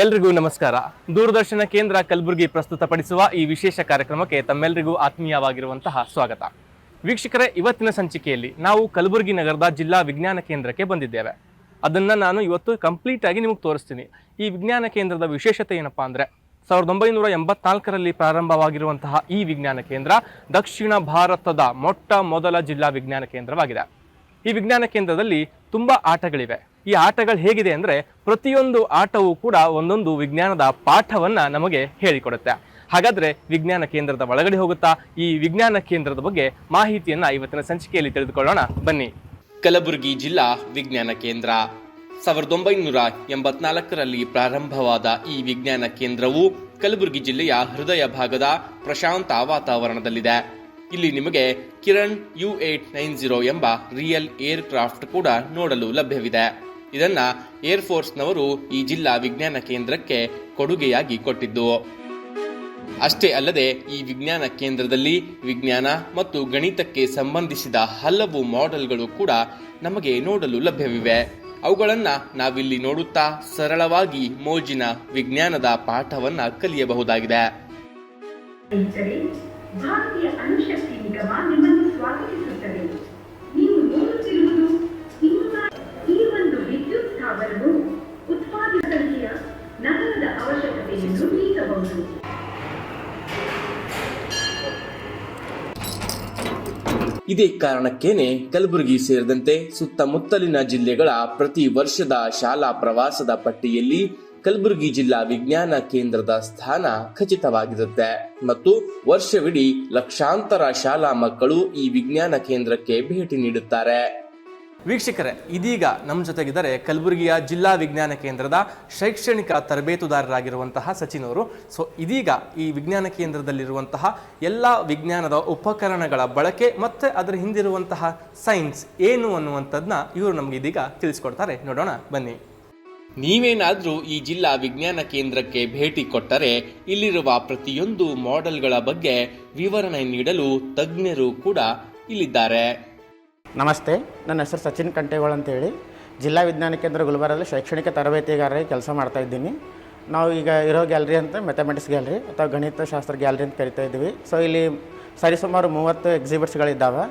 ಎಲ್ರಿಗೂ ನಮಸ್ಕಾರ. ದೂರದರ್ಶನ ಕೇಂದ್ರ ಕಲಬುರಗಿ ಪ್ರಸ್ತುತಪಡಿಸುವ ಈ ವಿಶೇಷ ಕಾರ್ಯಕ್ರಮಕ್ಕೆ ತಮ್ಮೆಲ್ಲರಿಗೂ ಆತ್ಮೀಯವಾಗಿರುವಂತಹ ಸ್ವಾಗತ. ವೀಕ್ಷಕರೇ, ಇವತ್ತಿನ ಸಂಚಿಕೆಯಲ್ಲಿ ನಾವು ಕಲಬುರಗಿ ನಗರದ ಜಿಲ್ಲಾ ವಿಜ್ಞಾನ ಕೇಂದ್ರಕ್ಕೆ ಬಂದಿದ್ದೇವೆ. ಅದನ್ನು ನಾನು ಇವತ್ತು ಕಂಪ್ಲೀಟ್ ಆಗಿ ನಿಮಗೆ ತೋರಿಸ್ತೀನಿ. ಈ ವಿಜ್ಞಾನ ಕೇಂದ್ರದ ವಿಶೇಷತೆ ಏನಪ್ಪಾ ಅಂದರೆ 1984ರಲ್ಲಿ ಪ್ರಾರಂಭವಾಗಿರುವಂತಹ ಈ ವಿಜ್ಞಾನ ಕೇಂದ್ರ ದಕ್ಷಿಣ ಭಾರತದ ಮೊಟ್ಟ ಮೊದಲ ಜಿಲ್ಲಾ ವಿಜ್ಞಾನ ಕೇಂದ್ರವಾಗಿದೆ. ಈ ವಿಜ್ಞಾನ ಕೇಂದ್ರದಲ್ಲಿ ತುಂಬ ಆಟಗಳಿವೆ. ಈ ಆಟಗಳು ಹೇಗಿದೆ ಅಂದರೆ ಪ್ರತಿಯೊಂದು ಆಟವೂ ಕೂಡ ಒಂದೊಂದು ವಿಜ್ಞಾನದ ಪಾಠವನ್ನು ನಮಗೆ ಹೇಳಿಕೊಡುತ್ತೆ. ಹಾಗಾದರೆ ವಿಜ್ಞಾನ ಕೇಂದ್ರದ ಒಳಗಡೆ ಹೋಗುತ್ತಾ ಈ ವಿಜ್ಞಾನ ಕೇಂದ್ರದ ಬಗ್ಗೆ ಮಾಹಿತಿಯನ್ನು ಇವತ್ತಿನ ಸಂಚಿಕೆಯಲ್ಲಿ ತಿಳಿದುಕೊಳ್ಳೋಣ ಬನ್ನಿ. ಕಲಬುರಗಿ ಜಿಲ್ಲಾ ವಿಜ್ಞಾನ ಕೇಂದ್ರ 1984ರಲ್ಲಿ ಪ್ರಾರಂಭವಾದ ಈ ವಿಜ್ಞಾನ ಕೇಂದ್ರವು ಕಲಬುರಗಿ ಜಿಲ್ಲೆಯ ಹೃದಯ ಭಾಗದ ಪ್ರಶಾಂತ ವಾತಾವರಣದಲ್ಲಿದೆ. ಇಲ್ಲಿ ನಿಮಗೆ ಕಿರಣ್ U890 ಎಂಬ ರಿಯಲ್ ಏರ್ ಕ್ರಾಫ್ಟ್ ಕೂಡ ನೋಡಲು ಲಭ್ಯವಿದೆ. ಇದನ್ನ ಏರ್ಫೋರ್ಸ್ನವರು ಈ ಜಿಲ್ಲಾ ವಿಜ್ಞಾನ ಕೇಂದ್ರಕ್ಕೆ ಕೊಡುಗೆಯಾಗಿ ಕೊಟ್ಟಿದ್ದು. ಅಷ್ಟೇ ಅಲ್ಲದೆ ಈ ವಿಜ್ಞಾನ ಕೇಂದ್ರದಲ್ಲಿ ವಿಜ್ಞಾನ ಮತ್ತು ಗಣಿತಕ್ಕೆ ಸಂಬಂಧಿಸಿದ ಹಲವು ಮಾಡೆಲ್ಗಳು ಕೂಡ ನಮಗೆ ನೋಡಲು ಲಭ್ಯವಿವೆ. ಅವುಗಳನ್ನ ನಾವಿಲ್ಲಿ ನೋಡುತ್ತಾ ಸರಳವಾಗಿ ಮೋಜಿನ ವಿಜ್ಞಾನದ ಪಾಠವನ್ನ ಕಲಿಯಬಹುದಾಗಿದೆ. ಭಾರತೀಯ ಅಣುಶಕ್ತಿ ನಿಗಮ ನಿಮ್ಮನ್ನು ಸ್ವಾಗತಿಸುತ್ತದೆ. ನೀವು ನೋಡುತ್ತಿರುವುದು ಈ ಒಂದು ವಿದ್ಯುತ್ ಸ್ಥಾವರವು ಉತ್ಪಾದನೆಯ ನಗರದ ಅವಶ್ಯಕತೆಯನ್ನು ನೀಡಬಹುದು. ಇದೇ ಕಾರಣಕ್ಕೇನೆ ಕಲಬುರಗಿ ಸೇರಿದಂತೆ ಸುತ್ತಮುತ್ತಲಿನ ಜಿಲ್ಲೆಗಳ ಪ್ರತಿ ವರ್ಷದ ಶಾಲಾ ಪ್ರವಾಸದ ಪಟ್ಟಿಯಲ್ಲಿ ಕಲಬುರಗಿ ಜಿಲ್ಲಾ ವಿಜ್ಞಾನ ಕೇಂದ್ರದ ಸ್ಥಾನ ಖಚಿತವಾಗಿರುತ್ತೆ ಮತ್ತು ವರ್ಷವಿಡೀ ಲಕ್ಷಾಂತರ ಶಾಲಾ ಮಕ್ಕಳು ಈ ವಿಜ್ಞಾನ ಕೇಂದ್ರಕ್ಕೆ ಭೇಟಿ ನೀಡುತ್ತಾರೆ. ವೀಕ್ಷಕರೇ, ಇದೀಗ ನಮ್ಮ ಜೊತೆಗಿದ್ದಾರೆ ಕಲಬುರಗಿಯ ಜಿಲ್ಲಾ ವಿಜ್ಞಾನ ಕೇಂದ್ರದ ಶೈಕ್ಷಣಿಕ ತರಬೇತುದಾರರಾಗಿರುವಂತಹ ಸಚಿನ್ ಅವರು. ಸೊ ಇದೀಗ ಈ ವಿಜ್ಞಾನ ಕೇಂದ್ರದಲ್ಲಿರುವಂತಹ ಎಲ್ಲ ವಿಜ್ಞಾನದ ಉಪಕರಣಗಳ ಬಳಕೆ ಮತ್ತು ಅದರ ಹಿಂದಿರುವಂತಹ ಸೈನ್ಸ್ ಏನು ಅನ್ನುವಂಥದ್ದನ್ನ ಇವರು ನಮ್ಗೆ ಇದೀಗ ತಿಳಿಸ್ಕೊಡ್ತಾರೆ. ನೋಡೋಣ ಬನ್ನಿ. ನೀವೇನಾದ್ರೂ ಈ ಜಿಲ್ಲಾ ವಿಜ್ಞಾನ ಕೇಂದ್ರಕ್ಕೆ ಭೇಟಿ ಕೊಟ್ಟರೆ ಇಲ್ಲಿರುವ ಪ್ರತಿಯೊಂದು ಮಾಡೆಲ್ಗಳ ಬಗ್ಗೆ ವಿವರಣೆ ನೀಡಲು ತಜ್ಞರು ಕೂಡ ಇಲ್ಲಿದ್ದಾರೆ. ನಮಸ್ತೆ, ನನ್ನ ಹೆಸರು ಸಚಿನ್ ಕಂಟೇಗೋಳ್ ಅಂತೇಳಿ ಜಿಲ್ಲಾ ವಿಜ್ಞಾನ ಕೇಂದ್ರ ಗುಲ್ಬರ್ಗದಲ್ಲಿ ಶೈಕ್ಷಣಿಕ ತರಬೇತಿಗಾರರಾಗಿ ಕೆಲಸ ಮಾಡ್ತಾ ಇದ್ದೀನಿ. ನಾವು ಈಗ ಇರೋ ಗ್ಯಾಲರಿ ಅಂತ ಮ್ಯಾಥಮೆಟಿಕ್ಸ್ ಗ್ಯಾಲರಿ ಅಥವಾ ಗಣಿತಶಾಸ್ತ್ರ ಗ್ಯಾಲರಿ ಅಂತ ಕರಿತಾ ಇದ್ದೀವಿ. ಸೊ ಇಲ್ಲಿ ಸರಿಸುಮಾರು 30 ಎಕ್ಸಿಬಿಟ್ಸ್ಗಳಿದ್ದಾವೆ.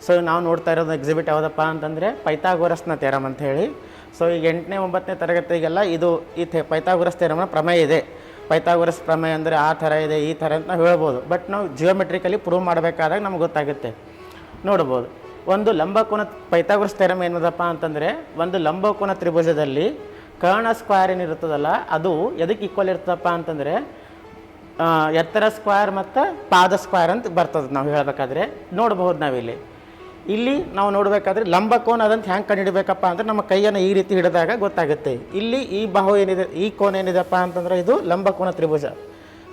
ಸೊ ನಾವು ನೋಡ್ತಾ ಇರೋದು ಎಕ್ಸಿಬಿಟ್ ಯಾವುದಪ್ಪ ಅಂತಂದರೆ ಪೈಥಾಗೋರಸ್ನ ಥಿಯರಮ್ ಅಂತ ಹೇಳಿ. ಸೊ ಈಗ 8ನೇ 9ನೇ ತರಗತಿಗೆಲ್ಲ ಇದು ಪೈಥಾಗೋರಸ್ ಥಿಯರಮ್ನ ಪ್ರಮೇಯ ಇದೆ. ಪೈಥಾಗೋರಸ್ ಪ್ರಮೇಯ ಅಂದರೆ ಆ ಥರ ಇದೆ, ಈ ಥರ ಅಂತ ನಾವು ಹೇಳ್ಬೋದು. ಬಟ್ ನಾವು ಜಿಯೋಮೆಟ್ರಿಕಲಿ ಪ್ರೂವ್ ಮಾಡಬೇಕಾದಾಗ ನಮ್ಗೆ ಗೊತ್ತಾಗುತ್ತೆ. ನೋಡ್ಬೋದು, ಒಂದು ಲಂಬಕೋನ ಪೈಥಾಗೋರಸ್ ಥಿಯರಮ್ ಏನದಪ್ಪ ಅಂತಂದರೆ ಒಂದು ಲಂಬಕೋನ ತ್ರಿಭುಜದಲ್ಲಿ ಕರ್ಣ ಸ್ಕ್ವೇರ್ ಏನಿರುತ್ತದಲ್ಲ ಅದು ಎದಕ್ಕೆ ಈಕ್ವಲ್ ಇರ್ತದಪ್ಪ ಅಂತಂದರೆ ಎತ್ತರ ಸ್ಕ್ವೇರ್ ಮತ್ತು ಪಾದ ಸ್ಕ್ವೇರ್ ಅಂತ ಬರ್ತದೆ. ನಾವು ಹೇಳಬೇಕಾದ್ರೆ ನೋಡ್ಬೋದು ಇಲ್ಲಿ ನಾವು ನೋಡಬೇಕಾದ್ರೆ ಲಂಬಕೋನ ಅದಂತ ಹ್ಯಾಂಗೆ ಕಂಡುಹಿಡಬೇಕಪ್ಪ ಅಂದರೆ ನಮ್ಮ ಕೈಯನ್ನು ಈ ರೀತಿ ಹಿಡಿದಾಗ ಗೊತ್ತಾಗುತ್ತೆ. ಇಲ್ಲಿ ಈ ಬಾಹು ಏನಿದೆ, ಈ ಕೋನ ಏನಿದೆಪ್ಪ ಅಂತಂದರೆ ಇದು ಲಂಬಕೋನ ತ್ರಿಭುಜ.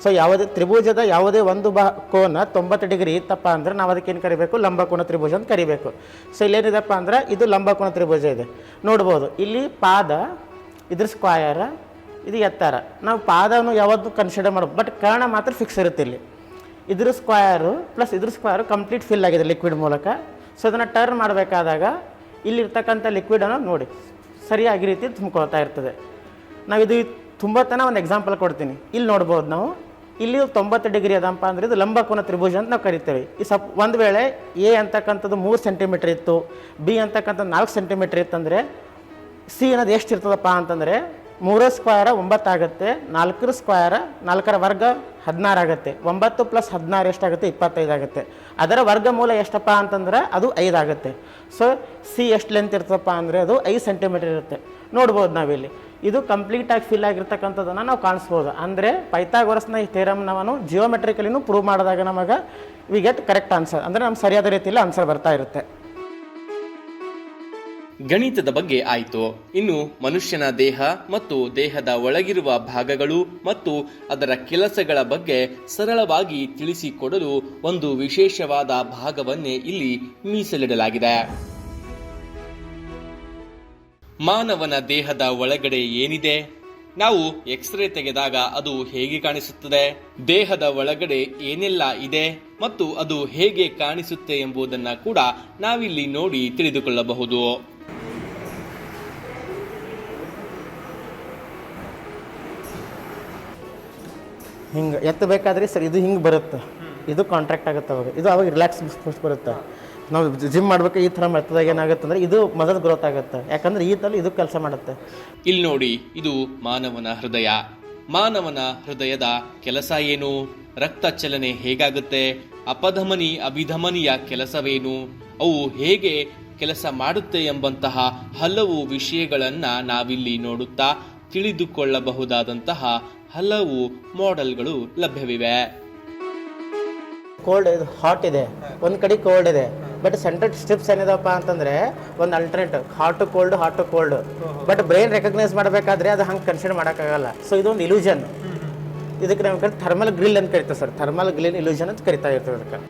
ಸೊ ಯಾವುದೇ ತ್ರಿಭುಜದ ಯಾವುದೇ ಒಂದು ಕೋನ 90 ಡಿಗ್ರಿ ಇತ್ತಪ್ಪ ಅಂದರೆ ನಾವು ಅದಕ್ಕೇನು ಕರಿಬೇಕು, ಲಂಬಕೋನ ತ್ರಿಭುಜ ಅಂತ ಕರಿಬೇಕು. ಸೊ ಇಲ್ಲೇನಿದೆಪ್ಪ ಅಂದ್ರೆ ಇದು ಲಂಬಕೋನ ತ್ರಿಭುಜ ಇದೆ. ನೋಡ್ಬೋದು ಇಲ್ಲಿ ಪಾದ, ಇದ್ರ ಸ್ಕ್ವಾಯರ್, ಇದು ಎತ್ತರ. ನಾವು ಪಾದವನ್ನು ಯಾವತ್ತೂ ಕನ್ಸಿಡರ್ ಮಾಡ್ಬೋದು, ಬಟ್ ಕರ್ಣ ಮಾತ್ರ ಫಿಕ್ಸ್ ಇರುತ್ತೆ. ಇಲ್ಲಿ ಇದ್ರ ಸ್ಕ್ವಾಯರು ಪ್ಲಸ್ ಇದ್ರ ಸ್ಕ್ವಾಯರು ಕಂಪ್ಲೀಟ್ ಫಿಲ್ ಆಗಿದೆ ಲಿಕ್ವಿಡ್ ಮೂಲಕ. ಸೊ ಅದನ್ನು ಟರ್ನ್ ಮಾಡಬೇಕಾದಾಗ ಇಲ್ಲಿರ್ತಕ್ಕಂಥ ಲಿಕ್ವಿಡನ್ನು ನೋಡಿ ಸರಿಯಾಗಿ ರೀತಿ ತುಂಬ್ಕೊಳ್ತಾ ಇರ್ತದೆ. ನಾವು ಇದು ತುಂಬತನ ಒಂದು ಎಕ್ಸಾಂಪಲ್ ಕೊಡ್ತೀನಿ. ಇಲ್ಲಿ ನೋಡ್ಬೋದು, ನಾವು ಇಲ್ಲಿ 90 ಡಿಗ್ರಿ ಅದಪ್ಪ ಅಂದರೆ ಇದು ಲಂಬಕೋನ ತ್ರಿಭುಜ ಅಂತ ನಾವು ಕರಿತೇವೆ. ಈ ಒಂದು ವೇಳೆ ಎ ಅಂತಕ್ಕಂಥದ್ದು 3 ಸೆಂಟಿಮೀಟ್ರ್ ಇತ್ತು, ಬಿ ಅಂತಕ್ಕಂಥದ್ದು 4 ಸೆಂಟಿಮೀಟ್ರ್ ಇತ್ತಂದರೆ ಸಿ ಅನ್ನೋದು ಎಷ್ಟು ಇರ್ತದಪ್ಪ ಅಂತಂದರೆ 3 ಸ್ಕ್ವೇರ 9 ಆಗುತ್ತೆ, 4 ಸ್ಕ್ವೇರ 4ರ ವರ್ಗ 16 ಆಗುತ್ತೆ, 9 + 16 ಎಷ್ಟಾಗುತ್ತೆ, 25 ಆಗುತ್ತೆ. ಅದರ ವರ್ಗಮೂಲ ಎಷ್ಟಪ್ಪ ಅಂತಂದ್ರೆ ಅದು 5 ಆಗುತ್ತೆ. ಸೊ ಸಿ ಎಷ್ಟು ಲೆಂತ್ ಇರ್ತದಪ್ಪ ಅಂದರೆ ಅದು 5 ಸೆಂಟಿಮೀಟ್ರ್ ಇರುತ್ತೆ. ನೋಡ್ಬೋದು ನಾವಿಲ್ಲಿ ಇದು ಕಂಪ್ಲೀಟಾಗಿ ಫಿಲ್ ಆಗಿರ್ತಕ್ಕಂಥದ್ದನ್ನು ನಾವು ಕಾಣಿಸ್ಬೋದು. ಅಂದರೆ ಪೈಥಾಗೋರಸ್ನ ಈ ಥಿಯರಮ್ ನಾವು ಜಿಯೋಮೆಟ್ರಿಕಲಿನೂ ಪ್ರೂವ್ ಮಾಡಿದಾಗ ನಮಗೆ ವಿ ಗೆಟ್ ಕರೆಕ್ಟ್ ಆನ್ಸರ್, ಅಂದರೆ ನಮ್ಗೆ ಸರಿಯಾದ ರೀತಿಯಲ್ಲಿ ಆನ್ಸರ್ ಬರ್ತಾ ಇರುತ್ತೆ. ಗಣಿತದ ಬಗ್ಗೆ ಆಯಿತು. ಇನ್ನು ಮನುಷ್ಯನ ದೇಹ ಮತ್ತು ದೇಹದ ಒಳಗಿರುವ ಭಾಗಗಳು ಮತ್ತು ಅದರ ಕೆಲಸಗಳ ಬಗ್ಗೆ ಸರಳವಾಗಿ ತಿಳಿಸಿಕೊಡಲು ಒಂದು ವಿಶೇಷವಾದ ಭಾಗವನ್ನೇ ಇಲ್ಲಿ ಮೀಸಲಿಡಲಾಗಿದೆ. ಮಾನವನ ದೇಹದ ಒಳಗಡೆ ಏನಿದೆ, ನಾವು ಎಕ್ಸ್ರೇ ತೆಗೆದಾಗ ಅದು ಹೇಗೆ ಕಾಣಿಸುತ್ತದೆ, ದೇಹದ ಒಳಗಡೆ ಏನೆಲ್ಲ ಇದೆ ಮತ್ತು ಅದು ಹೇಗೆ ಕಾಣಿಸುತ್ತೆ ಎಂಬುದನ್ನ ಕೂಡ ನಾವಿಲ್ಲಿ ನೋಡಿ ತಿಳಿದುಕೊಳ್ಳಬಹುದು. ಹಿಂಗೆ ಎತ್ತಬೇಕಾದ್ರೆ ಸರ್ ಇದು ಹಿಂಗೆ ಬರುತ್ತೆ, ಇದು ಕಾಂಟ್ರಾಕ್ಟ್ ಆಗುತ್ತೆ ಅವಾಗ, ಇದು ಅವಾಗ ರಿಲ್ಯಾಕ್ಸ್ ಬರುತ್ತೆ. ನಾವು ಜಿಮ್ ಮಾಡ್ಬೇಕು ಈ ಥರ ಮೆತ್ತದಾಗ ಏನಾಗುತ್ತೆ ಅಂದರೆ ಇದು ಮೊದಲು ಗ್ರೋತ್ ಆಗುತ್ತೆ, ಯಾಕಂದ್ರೆ ಈ ಥರ ಇದು ಕೆಲಸ ಮಾಡುತ್ತೆ. ಇಲ್ಲಿ ನೋಡಿ, ಇದು ಮಾನವನ ಹೃದಯ. ಮಾನವನ ಹೃದಯದ ಕೆಲಸ ಏನು, ರಕ್ತ ಚಲನೆ ಹೇಗಾಗುತ್ತೆ, ಅಪಧಮನಿ ಅಭಿಧಮನಿಯ ಕೆಲಸವೇನು, ಅವು ಹೇಗೆ ಕೆಲಸ ಮಾಡುತ್ತೆ ಎಂಬಂತಹ ಹಲವು ವಿಷಯಗಳನ್ನ ನಾವಿಲ್ಲಿ ನೋಡುತ್ತಾ ತಿಳಿದುಕೊಳ್ಳಬಹುದಾದಂತಹ ಹಲವು ಮಾಡೆಲ್ಗಳು ಲಭ್ಯವಿವೆ. ಕೋಲ್ಡ್ ಇದು ಹಾಟ್ ಇದೆ, ಒಂದು ಕಡೆ ಕೋಲ್ಡ್ ಇದೆ, ಬಟ್ ಸೆಂಟ್ರಲ್ ಸ್ಟ್ರಿಪ್ಸ್ ಏನಿದಪ್ಪ ಅಂತಂದರೆ ಒಂದು alternate hot to cold. But brain recognise ಮಾಡಬೇಕಾದ್ರೆ ಅದು ಹಂಗೆ ಕನ್ಸಿಡರ್ ಮಾಡೋಕ್ಕಾಗಲ್ಲ. ಸೊ ಇದೊಂದು ಇಲ್ಯೂಷನ್. ಇದಕ್ಕೆ ನಾವು ಥರ್ಮಲ್ ಗ್ರಿಲ್ ಅಂತ ಕರಿತೀವಿ ಸರ್, ಥರ್ಮಲ್ ಗ್ರಿಲ್ ಇಲ್ಯೂಷನ್ ಅಂತ ಕರಿತಾ ಇರ್ತೀವಿ ಅದಕ್ಕೆ.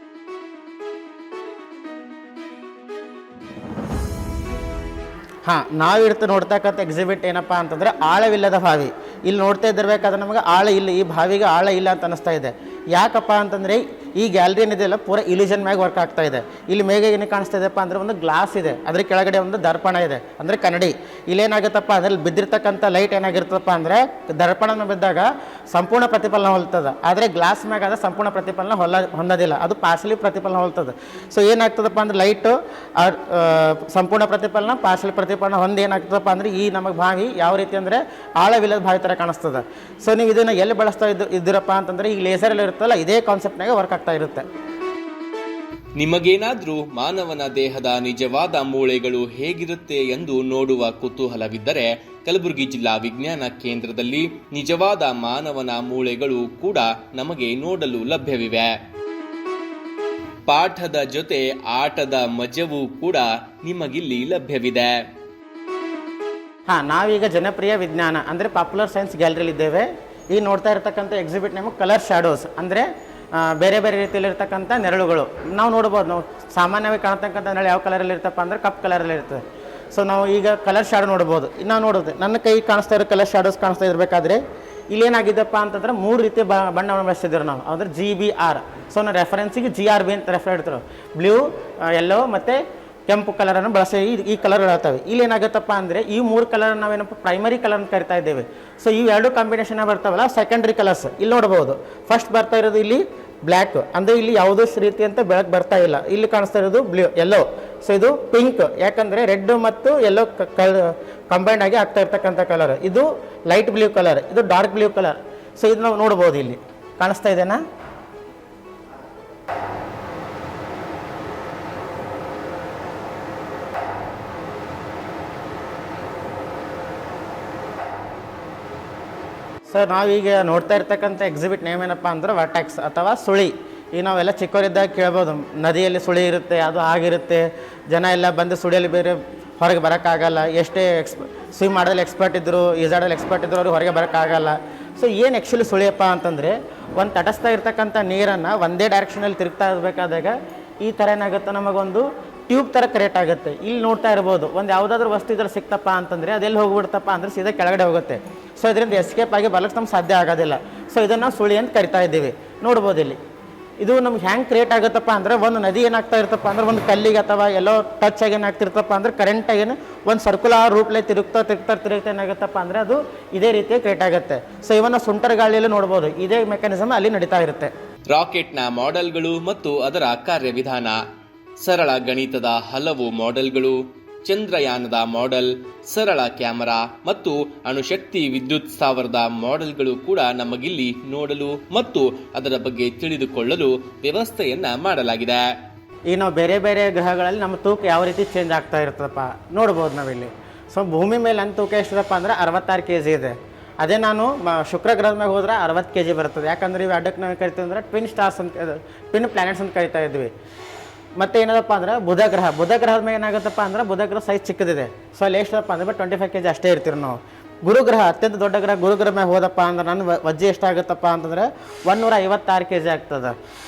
ಹಾಂ, ನಾವು ನೋಡ್ತಕ್ಕಂಥ ಎಕ್ಸಿಬಿಟ್ ಏನಪ್ಪ ಅಂತಂದರೆ ಆಳವಿಲ್ಲದ ಬಾವಿ. ಇಲ್ಲಿ ನೋಡ್ತಾ ಇದ್ದಿರ್ಬೇಕಾದ್ರೆ ನಮಗೆ ಆಳ ಇಲ್ಲ, ಈ ಬಾವಿಗೆ ಆಳ ಇಲ್ಲ ಅಂತ ಅನಿಸ್ತಾ ಇದೆ. ಯಾಕಪ್ಪ ಅಂತಂದರೆ ಈ ಗ್ಯಾಲರಿ ಏನಿದೆಯಲ್ಲ ಪೂರ ಇಲ್ಯೂಷನ್ ಮ್ಯಾಗ ವರ್ಕ್ ಆಗ್ತಾ ಇದೆ. ಇಲ್ಲಿ ಮೇಗೆ ಏನು ಕಾಣಿಸ್ತಾ ಇದೆಯಪ್ಪ ಅಂದರೆ ಒಂದು ಗ್ಲಾಸ್ ಇದೆ, ಅದ್ರ ಕೆಳಗಡೆ ಒಂದು ದರ್ಪಣ ಇದೆ ಅಂದರೆ ಕನ್ನಡಿ. ಇಲ್ಲೇನಾಗುತ್ತಪ್ಪ ಅದ್ರಲ್ಲಿ ಬಿದ್ದಿರ್ತಕ್ಕಂಥ ಲೈಟ್ ಏನಾಗಿರ್ತಪ್ಪ ಅಂದರೆ ದರ್ಪಣ ಬಿದ್ದಾಗ ಸಂಪೂರ್ಣ ಪ್ರತಿಫಲನ ಹೊಲ್ತದೆ, ಆದರೆ ಗ್ಲಾಸ್ ಮ್ಯಾಗ ಅದು ಸಂಪೂರ್ಣ ಪ್ರತಿಫಲನ ಹೊಂದೋದಿಲ್ಲ, ಅದು ಪಾರ್ಸಲಿ ಪ್ರತಿಫಲನ ಹೊಲ್ತದೆ. ಸೊ ಏನಾಗ್ತದಪ್ಪ ಅಂದ್ರೆ ಲೈಟು ಸಂಪೂರ್ಣ ಪ್ರತಿಫಲನ ಪಾರ್ಸಲಿ ಪ್ರತಿಫಲನ ಹೊಂದಿ ಏನಾಗ್ತದಪ್ಪ ಅಂದರೆ ಈ ನಮಗೆ ಬಾವಿ ಯಾವ ರೀತಿ ಅಂದರೆ ಆಳವಿಲ್ಲದ ಬಾವಿ ಥರ ಕಾಣಿಸ್ತದೆ. ಸೊ ನೀವು ಇದನ್ನು ಎಲ್ಲಿ ಬಳಸ್ತಾ ಇದ್ದೀರಪ್ಪ ಅಂತಂದರೆ ಈ ಲೇಸರಲ್ಲಿ ಇರುತ್ತಲ್ಲ ಇದೇ ಕಾನ್ಸೆಪ್ಟ್ನಾಗ ವರ್ಕ್ ಆಗ್ತಾ ಇರುತ್ತೆ. ನಿಮಗೇನಾದ್ರೂ ಮಾನವನ ದೇಹದ ನಿಜವಾದ ಮೂಳೆಗಳು ಹೇಗಿರುತ್ತೆ ಎಂದು ನೋಡುವ ಕುತೂಹಲವಿದ್ದರೆ ಕಲಬುರಗಿ ಜಿಲ್ಲಾ ವಿಜ್ಞಾನ ಕೇಂದ್ರದಲ್ಲಿ ನಿಜವಾದ ಮಾನವನ ಮೂಳೆಗಳು ಕೂಡ ನಮಗೆ ನೋಡಲು ಲಭ್ಯವಿವೆ. ಪಾಠದ ಜೊತೆ ಆಟದ ಮಜವೂ ಕೂಡ ನಿಮಗಿಲ್ಲಿ ಲಭ್ಯವಿದೆ. ನಾವೀಗ ಜನಪ್ರಿಯ ವಿಜ್ಞಾನ ಅಂದರೆ ಪಾಪ್ಯುಲರ್ ಸೈನ್ಸ್ ಗ್ಯಾಲರಿಲಿ ಇದ್ದೇವೆ. ಈಗ ನೋಡ್ತಾ ಇರತಕ್ಕಂಥ ಎಕ್ಸಿಬಿಟ್ ನೇಮು ಕಲರ್ ಶ್ಯಾಡೋಸ್ ಅಂದರೆ ಬೇರೆ ಬೇರೆ ರೀತಿಯಲ್ಲಿರ್ತಕ್ಕಂಥ ನೆರಳುಗಳು. ನಾವು ನೋಡ್ಬೋದು, ನಾವು ಸಾಮಾನ್ಯವಾಗಿ ಕಾಣ್ತಕ್ಕಂಥ ನೆರಳು ಯಾವ ಕಲರಲ್ಲಿ ಇರ್ತಪ್ಪ ಅಂದರೆ ಕಪ್ ಕಲರಲ್ಲಿ ಇರ್ತದೆ. ಸೊ ನಾವು ಈಗ ಕಲರ್ ಶ್ಯಾಡೋ ನೋಡ್ಬೋದು. ನಾವು ನೋಡೋದು ನನ್ನ ಕೈ ಕಾಣಿಸ್ತಾ ಇರೋ ಕಲರ್ ಶ್ಯಾಡೋಸ್ ಕಾಣಿಸ್ತಾ ಇರಬೇಕಾದ್ರೆ ಇಲ್ಲೇನಾಗಿದ್ದಪ್ಪ ಅಂತಂದ್ರೆ 3 ರೀತಿಯ ಬಣ್ಣವನ್ನು ಬಳಸ್ತಿದ್ರು ನಾವು, ಅಂದರೆ GBR. ಸೊ ನಾವು ರೆಫರೆನ್ಸಿಗೆ GRB ಅಂತ ರೆಫರ್ ಇಡ್ತಾರೆ. ಬ್ಲೂ, ಯೆಲ್ಲೋ ಮತ್ತು ಕೆಂಪು ಕಲರನ್ನು ಬಳಸಿ ಈ ಕಲರ್ ಹೇಳ್ತವೆ. ಇಲ್ಲಿ ಏನಾಗುತ್ತಪ್ಪ ಅಂದರೆ ಈ 3 ಕಲರ್ ನಾವೇನಪ್ಪ ಪ್ರೈಮರಿ ಕಲರ್ ಅಂತ ಕರಿತಾ ಇದ್ದೇವೆ. ಸೊ ಇವು 2 ಕಾಂಬಿನೇಷನ್ ಬರ್ತಾವಲ್ಲ ಸೆಕೆಂಡ್ರಿ ಕಲರ್ಸ್. ಇಲ್ಲಿ ನೋಡ್ಬೋದು ಫಸ್ಟ್ ಬರ್ತಾ ಇರೋದು ಇಲ್ಲಿ ಬ್ಲ್ಯಾಕ್, ಅಂದರೆ ಇಲ್ಲಿ ಯಾವುದೋ ರೀತಿ ಅಂತ ಬೆಳಕು ಬರ್ತಾ ಇಲ್ಲ. ಇಲ್ಲಿ ಕಾಣಿಸ್ತಾ ಇರೋದು ಯೆಲ್ಲೋ. ಸೊ ಇದು ಪಿಂಕ್, ಯಾಕಂದರೆ ರೆಡ್ ಮತ್ತು ಯೆಲ್ಲೋ ಕಂಬೈಂಡ್ ಆಗಿ ಆಗ್ತಾ ಇರ್ತಕ್ಕಂಥ ಕಲರ್. ಇದು ಲೈಟ್ ಬ್ಲೂ ಕಲರ್, ಇದು ಡಾರ್ಕ್ ಬ್ಲೂ ಕಲರ್. ಸೊ ಇದು ನಾವು ನೋಡ್ಬೋದು, ಇಲ್ಲಿ ಕಾಣಿಸ್ತಾ ಇದೆನಾ? ಸರ್ ನಾವೀಗ ನೋಡ್ತಾ ಇರ್ತಕ್ಕಂಥ ಎಕ್ಸಿಬಿಟ್ ನೇಮ್ ಏನಪ್ಪ ಅಂದ್ರೆ ವರ್ಟ್ಯಾಕ್ಸ್ ಅಥವಾ ಸುಳಿ. ಈಗ ನಾವೆಲ್ಲ ಚಿಕ್ಕವರಿದ್ದಾಗ ಕೇಳ್ಬೋದು, ನದಿಯಲ್ಲಿ ಸುಳಿ ಇರುತ್ತೆ, ಅದು ಆಗಿರುತ್ತೆ, ಜನ ಎಲ್ಲ ಬಂದು ಸುಳಿಯಲ್ಲಿ ಬೇರೆ ಹೊರಗೆ ಬರೋಕ್ಕಾಗಲ್ಲ. ಎಷ್ಟೇ ಸ್ವಿಮ್ ಮಾಡೋದಲ್ಲಿ ಎಕ್ಸ್ಪರ್ಟ್ ಇದ್ದರು, ಈಜಾಡೋಲ್ಲಿ ಎಕ್ಸ್ಪರ್ಟ್ ಇದ್ದರು, ಅವ್ರಿಗೆ ಹೊರಗೆ ಬರೋಕ್ಕಾಗಲ್ಲ. ಸೊ ಏನು ಆ್ಯಕ್ಚುಲಿ ಸುಳಿಯಪ್ಪ ಅಂತಂದರೆ ಒಂದು ತಟಸ್ಥ ಇರ್ತಕ್ಕಂಥ ನೀರನ್ನು ಒಂದೇ ಡೈರೆಕ್ಷನಲ್ಲಿ ತಿರುಗ್ತಾ ಇರಬೇಕಾದಾಗ ಈ ಥರ ಏನಾಗುತ್ತೆ, ನಮಗೊಂದು ಟ್ಯೂಬ್ ಥರ ಕ್ರಿಯೇಟ್ ಆಗುತ್ತೆ. ಇಲ್ಲಿ ನೋಡ್ತಾ ಇರ್ಬೋದು, ಒಂದು ಯಾವುದಾದ್ರೂ ವಸ್ತು ಇದ್ರಲ್ಲಿ ಸಿಕ್ತಪ್ಪ ಅಂತಂದರೆ ಅದೆಲ್ಲಿ ಹೋಗ್ಬಿಡ್ತಪ್ಪ ಅಂದರೆ ಸೀದಾ ಕೆಳಗಡೆ ಹೋಗುತ್ತೆ. ಸೊ ಇದರಿಂದ ಎಸ್ಕೇಪ್ ಆಗಿ ಬರಲಿಕ್ಕೆ ನಮ್ಗೆ ಸಾಧ್ಯ ಆಗೋದಿಲ್ಲ. ಸೊ ಇದನ್ನು ನಾವು ಸುಳಿ ಅಂತ ಕರಿತಾ ಇದ್ದೀವಿ. ನೋಡ್ಬೋದು ಇಲ್ಲಿ ಇದು ನಮ್ಗೆ ಹ್ಯಾಂಗೆ ಕ್ರಿಯೇಟ್ ಆಗುತ್ತಪ್ಪ ಅಂದರೆ ಒಂದು ನದಿ ಏನಾಗ್ತಾ ಇರ್ತಪ್ಪ ಅಂದ್ರೆ ಒಂದು ಕಲ್ಲಿಗೆ ಅಥವಾ ಎಲ್ಲೋ ಟಚ್ ಆಗಿ ಏನಾಗ್ತಿರ್ತಪ್ಪ ಅಂದ್ರೆ ಕರೆಂಟಾಗೇನು ಒಂದು ಸರ್ಕುಲರ್ ರೂಟ್ಲೆ ತಿರುಗ್ತಾ ಏನಾಗುತ್ತಪ್ಪ ಅಂದರೆ ಅದು ಇದೇ ರೀತಿ ಕ್ರಿಯೇಟ್ ಆಗುತ್ತೆ. ಸೊ ಇವನ್ನ ಸುಂಟರ್ ಗಾಳಿಯಲ್ಲಿ ನೋಡ್ಬೋದು, ಇದೇ ಮೆಕ್ಯಾನಿಸಮ್ ಅಲ್ಲಿ ನಡೀತಾ ಇರುತ್ತೆ. ರಾಕೆಟ್ನ ಮಾಡೆಲ್ಗಳು ಮತ್ತು ಅದರ ಕಾರ್ಯವಿಧಾನ, ಸರಳ ಗಣಿತದ ಹಲವು ಮಾಡೆಲ್ಗಳು, ಚಂದ್ರಯಾನದ ಮಾಡೆಲ್, ಸರಳ ಕ್ಯಾಮೆರಾ ಮತ್ತು ಅಣುಶಕ್ತಿ ವಿದ್ಯುತ್ ಸ್ಥಾವರದ ಮಾಡೆಲ್ಗಳು ಕೂಡ ನಮಗಿಲ್ಲಿ ನೋಡಲು ಮತ್ತು ಅದರ ಬಗ್ಗೆ ತಿಳಿದುಕೊಳ್ಳಲು ವ್ಯವಸ್ಥೆಯನ್ನ ಮಾಡಲಾಗಿದೆ. ಈಗ ನಾವು ಬೇರೆ ಬೇರೆ ಗ್ರಹಗಳಲ್ಲಿ ನಮ್ಮ ತೂಕ ಯಾವ ರೀತಿ ಚೇಂಜ್ ಆಗ್ತಾ ಇರ್ತದಪ್ಪ ನೋಡ್ಬೋದು ನಾವಿಲ್ಲಿ. ಸೊ ಭೂಮಿ ಮೇಲೆ ನನ್ನ ತೂಕ ಎಷ್ಟಿದಪ್ಪ ಅಂದರೆ 66 kg ಇದೆ. ಅದೇ ನಾನು ಶುಕ್ರ ಗ್ರಹದ ಮೇಲೆ ಹೋದ್ರೆ 60 kg ಬರ್ತದೆ. ಯಾಕಂದ್ರೆ ಇವು ಅಡ್ಡಕ್ಕೆ ನಾವು ಕರಿತೀವಿ ಅಂದರೆ ಟ್ವಿನ್ ಸ್ಟಾರ್ಸ್ ಅಂತ, ಟ್ವಿನ್ ಪ್ಲಾನೆಟ್ಸ್ ಅಂತ ಕರಿತಾ ಇದ್ವಿ. ಮತ್ತು ಏನದಪ್ಪ ಅಂದ್ರೆ ಬುಧ ಗ್ರಹದ ಮೇಲೆ ಏನಾಗುತ್ತಪ್ಪ ಅಂದ್ರೆ ಬುಧ ಗ್ರಹ ಸೈಜ್ ಚಿಕ್ಕದಿದೆ. ಸೊ ಅಲ್ಲಿ ಎಷ್ಟಪ್ಪ ಅಂದ್ರೆ 25 kg ಅಷ್ಟೇ ಇರ್ತೀವಿ ನಾವು. ಗುರುಗ್ರಹ ಅತ್ಯಂತ ದೊಡ್ಡ ಗ್ರಹ, ಗುರುಗ್ರಹ ಮೇಲೆ ಹೋದಪ್ಪ ಅಂದ್ರೆ ನನ್ನ ವಜ್ಜೆ ಎಷ್ಟಾಗುತ್ತಪ್ಪ ಅಂತಂದರೆ 156 kg ಆಗ್ತದೆ.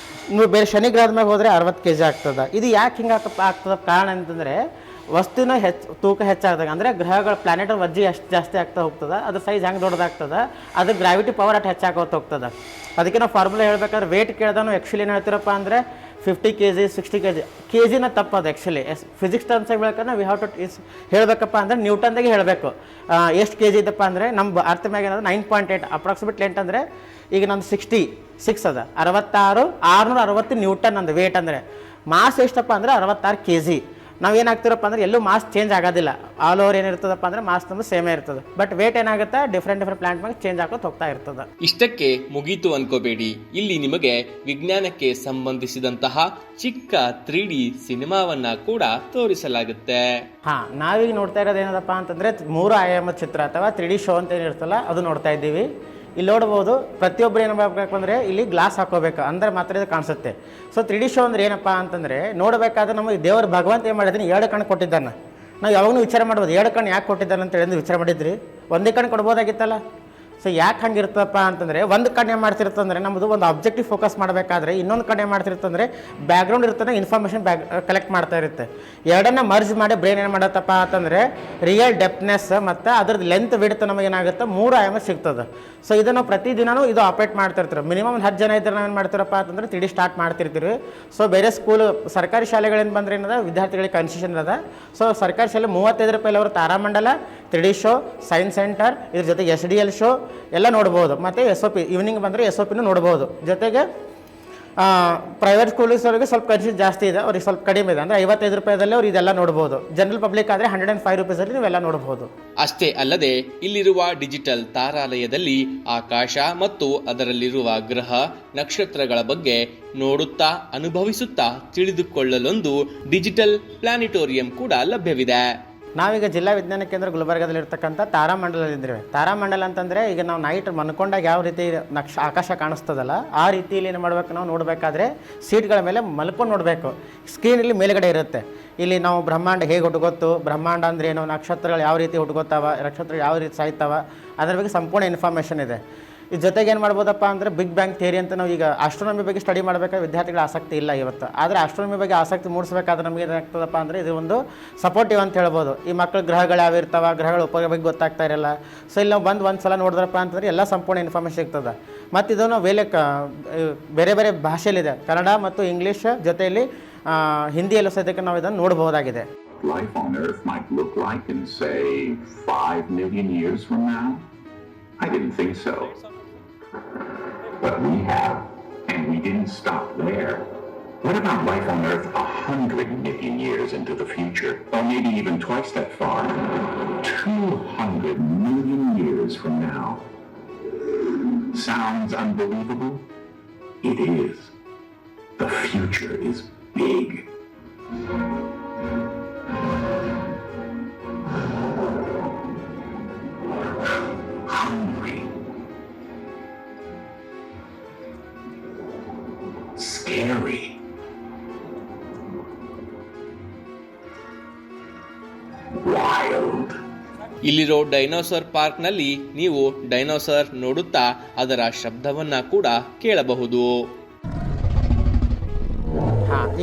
ನೀವು ಬೇರೆ ಶನಿ ಗ್ರಹದ ಮೇಲೆ ಹೋದರೆ 60 kg ಆಗ್ತದೆ. ಇದು ಯಾಕೆ ಹಿಂಗೆ ಆಗ್ತದ ಕಾರಣ ಅಂತಂದರೆ ವಸ್ತುನ ತೂಕ ಹೆಚ್ಚಾದಾಗ ಅಂದರೆ ಗ್ರಹಗಳ ಪ್ಲಾನೆಟ್ ವಜ್ಜೆ ಎಷ್ಟು ಜಾಸ್ತಿ ಆಗ್ತಾ ಹೋಗ್ತದೆ, ಅದ್ರ ಸೈಜ್ ಹೆಂಗೆ ದೊಡ್ಡದಾಗ್ತದೆ, ಅದು ಗ್ರಾವಿಟಿ ಪವರ್ ಅಷ್ಟು ಹೆಚ್ಚಾಗೋತ ಹೋಗ್ತದೆ. ಅದಕ್ಕೆ ನಾವು ಫಾರ್ಮುಲಾ ಹೇಳ್ಬೇಕಾದ್ರೆ ವೇಟ್ ಕೇಳಿದ ನಾವು ಆ್ಯಕ್ಚುಲಿ ಏನು ಹೇಳ್ತೀರಪ್ಪ ಅಂದರೆ 50 kg 60 kg ಕೆ ಜಿನ ತಪ್ಪದು ಆ್ಯಕ್ಚುಲಿ ಫಿಸಿಕ್ಸ್ ಟರ್ಮ್ಸಾಗಿ ಹೇಳ್ಬೇಕಂದ್ರೆ ವಿ ಹ್ಯಾವ್ ಟು ಹೇಳಬೇಕಪ್ಪ ಅಂದರೆ ನ್ಯೂಟನ್ದಾಗೆ ಹೇಳಬೇಕು. ಎಷ್ಟು ಕೆ ಜಿ ಇದ್ದಪ್ಪ ಅಂದರೆ ನಮ್ಮ ಅರ್ಥ ಮ್ಯಾಗ ಏನಾದ್ರು 9.8 ಅಪ್ರಾಕ್ಸಿಮೇಟ್ಲಿ ಎಂಟಂದರೆ ಈಗ ನಂದು 66 ಅದ 660 ನ್ಯೂಟನ್ ಅಂದು ವೇಟ್ ಅಂದರೆ ಮಾಸ್ ಎಷ್ಟಪ್ಪ ಅಂದರೆ 66 kg. ನಾವೇನಾಗ್ತಿರಪ್ಪ ಅಂದರೆ ಎಲ್ಲೂ ಮಾಸ್ ಚೇಂಜ್ ಆಗೋದಿಲ್ಲ, ಆಲ್ ಓವರ್ ಏನಿರ್ತದಪ್ಪ ಅಂದರೆ ಮಾಸ್ ನಮ್ದು ಸೇಮೇ ಇರ್ತದೆ, ಬಟ್ ವೇಟ್ ಏನಾಗುತ್ತೆ ಡಿಫ್ರೆಂಟ್ ಪ್ಲಾಂಟ್ ಮೇಲೆ ಚೇಂಜ್ ಆಗೋದು ಹೋಗ್ತಾ ಇರ್ತದೆ. ಇಷ್ಟಕ್ಕೆ ಮುಗೀತು ಅನ್ಕೋಬೇಡಿ, ಇಲ್ಲಿ ನಿಮಗೆ ವಿಜ್ಞಾನಕ್ಕೆ ಸಂಬಂಧಿಸಿದಂತಹ ಚಿಕ್ಕ 3D ಸಿನಿಮಾವನ್ನ ಕೂಡ ತೋರಿಸಲಾಗುತ್ತೆ. ನಾವೀಗ ನೋಡ್ತಾ ಇರೋದು ಏನದಪ್ಪ ಅಂತಂದರೆ 3 ಆಯಾಮದ ಚಿತ್ರ ಅಥವಾ 3D ಶೋ ಅಂತ ಏನಿರ್ತಲ್ಲ ಅದು ನೋಡ್ತಾ ಇದ್ದೀವಿ. ಇಲ್ಲಿ ನೋಡ್ಬೋದು ಪ್ರತಿಯೊಬ್ಬರು ಏನು ಮಾಡಬೇಕು ಅಂದರೆ ಇಲ್ಲಿ ಗ್ಲಾಸ್ ಹಾಕೋಬೇಕು ಅಂದ್ರೆ ಮಾತ್ರ ಇದು ಕಾಣಿಸುತ್ತೆ. ಸೊ 3D ಶೋ ಅಂದ್ರೆ ಏನಪ್ಪ ಅಂತಂದರೆ ನೋಡಬೇಕಾದ್ರೆ ನಮಗೆ ದೇವರು ಭಗವಂತ ಏನು ಮಾಡಿದ್ದೀನಿ 2 ಕಣ್ಣು ಕೊಟ್ಟಿದ್ದಾನೆ. ನಾವು ಯಾವಾಗಲೂ ವಿಚಾರ ಮಾಡ್ಬೋದು 2 ಕಣ್ಣು ಯಾಕೆ ಕೊಟ್ಟಿದ್ದಾನೆ ಅಂತ ಹೇಳಿ ವಿಚಾರ ಮಾಡಿದ್ರಿ, ಒಂದೇ ಕಣ್ಣು ಕೊಡ್ಬೋದಾಗಿತ್ತಲ್ಲ. ಸೊ ಯಾಕೆ ಹಂಗೆ ಇರ್ತಪ್ಪ ಅಂತಂದರೆ ಒಂದು ಕಣ್ಣು ಏನು ಮಾಡ್ತಿರ್ತಂದ್ರೆ ನಮ್ಮದು ಒಂದು ಆಬ್ಜೆಕ್ಟಿವ್ ಫೋಕಸ್ ಮಾಡಬೇಕಾದ್ರೆ ಇನ್ನೊಂದು ಕಣ್ಣು ಏನು ಮಾಡ್ತಿರ್ತಂದ್ರೆ ಬ್ಯಾಕ್ಗ್ರೌಂಡ್ ಇರ್ತದೆ ಇನ್ಫಾರ್ಮೇಷನ್ ಕಲೆಕ್ಟ್ ಮಾಡ್ತಾ ಇರುತ್ತೆ. ಎರಡನ್ನ ಮರ್ಜ್ ಮಾಡಿ ಬ್ರೈನ್ ಏನು ಮಾಡತ್ತಪ್ಪ ಅಂತಂದರೆ ರಿಯಲ್ ಡೆಪ್ನೆಸ್ ಮತ್ತು ಅದ್ರದ್ದು ಲೆಂತ್ ವಿಡ್ತ್ ನಮಗೇನಾಗುತ್ತೆ 3 ಆಯಾಮ ಸಿಗ್ತದೆ. ಸೊ ಇದನ್ನು ಪ್ರತಿದಿನವೂ ಇದು ಆಪ್ರೇಟ್ ಮಾಡ್ತಿರ್ತೀವಿ. ಮಿನಿಮಮ್ 10 ಜನ ಇದ್ದರೆ ನಾವೇನು ಮಾಡ್ತೀರಪ್ಪ ಅಂತಂದರೆ 3D ಸ್ಟಾರ್ಟ್ ಮಾಡ್ತಿರ್ತೀವಿ. ಸೊ ಬೇರೆ ಸ್ಕೂಲು ಸರ್ಕಾರಿ ಶಾಲೆಗಳಿಂದ ಬಂದರೆ ಏನದ ವಿದ್ಯಾರ್ಥಿಗಳಿಗೆ ಕನ್ಸೆಷನ್ ಅದ. ಸೊ ಸರ್ಕಾರಿ ಶಾಲೆ 35 ರೂಪಾಯಿ ಅವರು ತಾರಾಮಂಡಲ 3D ಶೋ, ಸೈನ್ಸ್ ಸೆಂಟರ್, ಇದ್ರ ಜೊತೆಗೆ SDL ಶೋ ಎಲ್ಲ ನೋಡ್ಬೋದು. ಮತ್ತು SOP ಈವ್ನಿಂಗ್ ಬಂದರೆ SOPನೂ ನೋಡ್ಬೋದು. ಜೊತೆಗೆ ಪ್ರೈವೇಟ್ ಸ್ಕೂಲ್ಸವ್ರಿಗೆ ಸ್ವಲ್ಪ ಕನ್ಸೆಷನ್ ಜಾಸ್ತಿ ಇದೆ, ಅವ್ರಿಗೆ ಸ್ವಲ್ಪ ಕಡಿಮೆ ಇದೆ, ಅಂದರೆ 55 ರೂಪಾಯಿದಲ್ಲಿ ಅವ್ರು ಇದೆಲ್ಲ ನೋಡ್ಬೋದು. ಜನರಲ್ ಪಬ್ಲಿಕ್ ಆದರೆ 105 ರೂಪೀಸಲ್ಲಿ ನೀವೆಲ್ಲ ನೋಡ್ಬೋದು. ಅಷ್ಟೇ ಅಲ್ಲದೆ ಇಲ್ಲಿರುವ ಡಿಜಿಟಲ್ ತಾರಾಲಯದಲ್ಲಿ ಆಕಾಶ ಮತ್ತು ಅದರಲ್ಲಿರುವ ಗ್ರಹ ನಕ್ಷತ್ರಗಳ ಬಗ್ಗೆ ನೋಡುತ್ತಾ ಅನುಭವಿಸುತ್ತಾ ತಿಳಿದುಕೊಳ್ಳಲೊಂದು ಡಿಜಿಟಲ್ ಪ್ಲಾನಿಟೋರಿಯಂ ಕೂಡ ಲಭ್ಯವಿದೆ. ನಾವೀಗ ಜಿಲ್ಲಾ ವಿಜ್ಞಾನ ಕೇಂದ್ರ ಗುಲ್ಬರ್ಗದಲ್ಲಿರ್ತಕ್ಕಂಥ ತಾರಾಮಂಡಲದಲ್ಲಿದ್ದೇವೆ. ತಾರಾಮಂಡಲ ಅಂತಂದರೆ ಈಗ ನಾವು ನೈಟ್ ಮನ್ಕೊಂಡಾಗ ಯಾವ ರೀತಿ ಆಕಾಶ ಕಾಣಿಸ್ತದಲ್ಲ ಆ ರೀತಿಯಲ್ಲಿ ಏನು ಮಾಡಬೇಕು, ನಾವು ನೋಡಬೇಕಾದ್ರೆ ಸೀಟ್ಗಳ ಮೇಲೆ ಮಲ್ಕೊಂಡು ನೋಡಬೇಕು. ಸ್ಕ್ರೀನಲ್ಲಿ ಮೇಲ್ಗಡೆ ಇರುತ್ತೆ. ಇಲ್ಲಿ ನಾವು ಬ್ರಹ್ಮಾಂಡ ಹೇಗೆ ಹುಟ್ಟುಗೊತ್ತು, ಬ್ರಹ್ಮಾಂಡ ಅಂದ್ರೆ ಏನು, ನಕ್ಷತ್ರಗಳು ಯಾವ ರೀತಿ ಹುಟ್ಟುಗೊತ್ತಾವ, ನಕ್ಷತ್ರಗಳು ಯಾವ ರೀತಿ ಸಾಯ್ತಾವ, ಅದರ ಬಗ್ಗೆ ಸಂಪೂರ್ಣ ಇನ್ಫಾರ್ಮೇಷನ್ ಇದೆ. ಇದ್ರ ಜೊತೆಗೆ ಏನು ಮಾಡ್ಬೋದಪ್ಪ ಅಂದರೆ ಬಿಗ್ ಬ್ಯಾಂಗ್ ಥಿಯರಿ ಅಂತ ನಾವು ಈಗ ಆಸ್ಟ್ರೋನಮಿ ಬಗ್ಗೆ ಸ್ಟಡಿ ಮಾಡಬೇಕಾದ್ರೆ ವಿದ್ಯಾರ್ಥಿಗಳ ಆಸಕ್ತಿ ಇಲ್ಲ ಇವತ್ತು. ಆದರೆ ಆಸ್ಟ್ರೋನಮಿ ಬಗ್ಗೆ ಆಸಕ್ತಿ ಮೂಡಿಸಬೇಕಾದ್ರೆ ನಮಗೆ ಏನಾಗ್ತದಪ್ಪ ಅಂದರೆ ಇದು ಒಂದು ಸಪೋರ್ಟಿವ್ ಅಂತ ಹೇಳ್ಬೋದು. ಈ ಮಕ್ಕಳು ಗ್ರಹಗಳು ಯಾವ ಇರ್ತಾವೆ, ಗ್ರಹಗಳ ಉಪಯೋಗ ಬಗ್ಗೆ ಗೊತ್ತಾಗ್ತಾ ಇರಲ್ಲ. ಸೊ ಇಲ್ಲಿ ನಾವು ಒಂದು ಸಲ ನೋಡಿದ್ರಪ್ಪ ಅಂತಂದರೆ ಎಲ್ಲ ಸಂಪೂರ್ಣ ಇನ್ಫಾರ್ಮೇಷನ್ ಸಿಗ್ತದೆ. ಮತ್ತು ಇದನ್ನು ಬೇರೆ ಬೇರೆ ಭಾಷೆಯಲ್ಲಿದೆ, ಕನ್ನಡ ಮತ್ತು ಇಂಗ್ಲೀಷ್ ಜೊತೆಯಲ್ಲಿ ಹಿಂದಿಯಲ್ಲೂ ಸದ್ಯಕ್ಕೆ ನಾವು ಇದನ್ನು ನೋಡಬಹುದಾಗಿದೆ. Life on Earth might look like in, say, 5 million years from now? I didn't think so. But we have, and we didn't stop there. What about life on Earth 100 million years into the future? Or maybe even twice that far? 200 million years from now. Sounds unbelievable? It is. The future is big. Hungry. Scary. Wild. ಇಲ್ಲಿರೋ dinosaur ಪಾರ್ಕ್ನಲ್ಲಿ ನೀವು dinosaur ನೋಡುತ್ತಾ ಅದರ ಶಬ್ದವನ್ನ ಕೂಡ ಕೇಳಬಹುದು.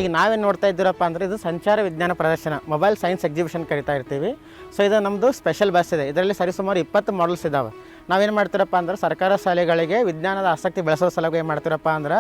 ಈಗ ನಾವೇನು ನೋಡ್ತಾ ಇದ್ದೀರಪ್ಪ ಅಂದರೆ ಇದು ಸಂಚಾರ ವಿಜ್ಞಾನ ಪ್ರದರ್ಶನ, ಮೊಬೈಲ್ ಸೈನ್ಸ್ ಎಕ್ಸಿಬಿಷನ್ ಕರಿತಾ ಇರ್ತೀವಿ. ಸೊ ಇದು ನಮ್ಮದು ಸ್ಪೆಷಲ್ ಬಸ್ ಇದೆ. ಇದರಲ್ಲಿ ಸರಿಸುಮಾರು 20 ಮಾಡಲ್ಸ್ ಇದ್ದಾವೆ. ನಾವೇನು ಮಾಡ್ತೀರಪ್ಪ ಅಂದ್ರೆ ಸರ್ಕಾರ ಶಾಲೆಗಳಿಗೆ ವಿಜ್ಞಾನದ ಆಸಕ್ತಿ ಬೆಳೆಸೋ ಸಲುವಾಗಿ ಏನು ಮಾಡ್ತೀರಪ್ಪ ಅಂದ್ರೆ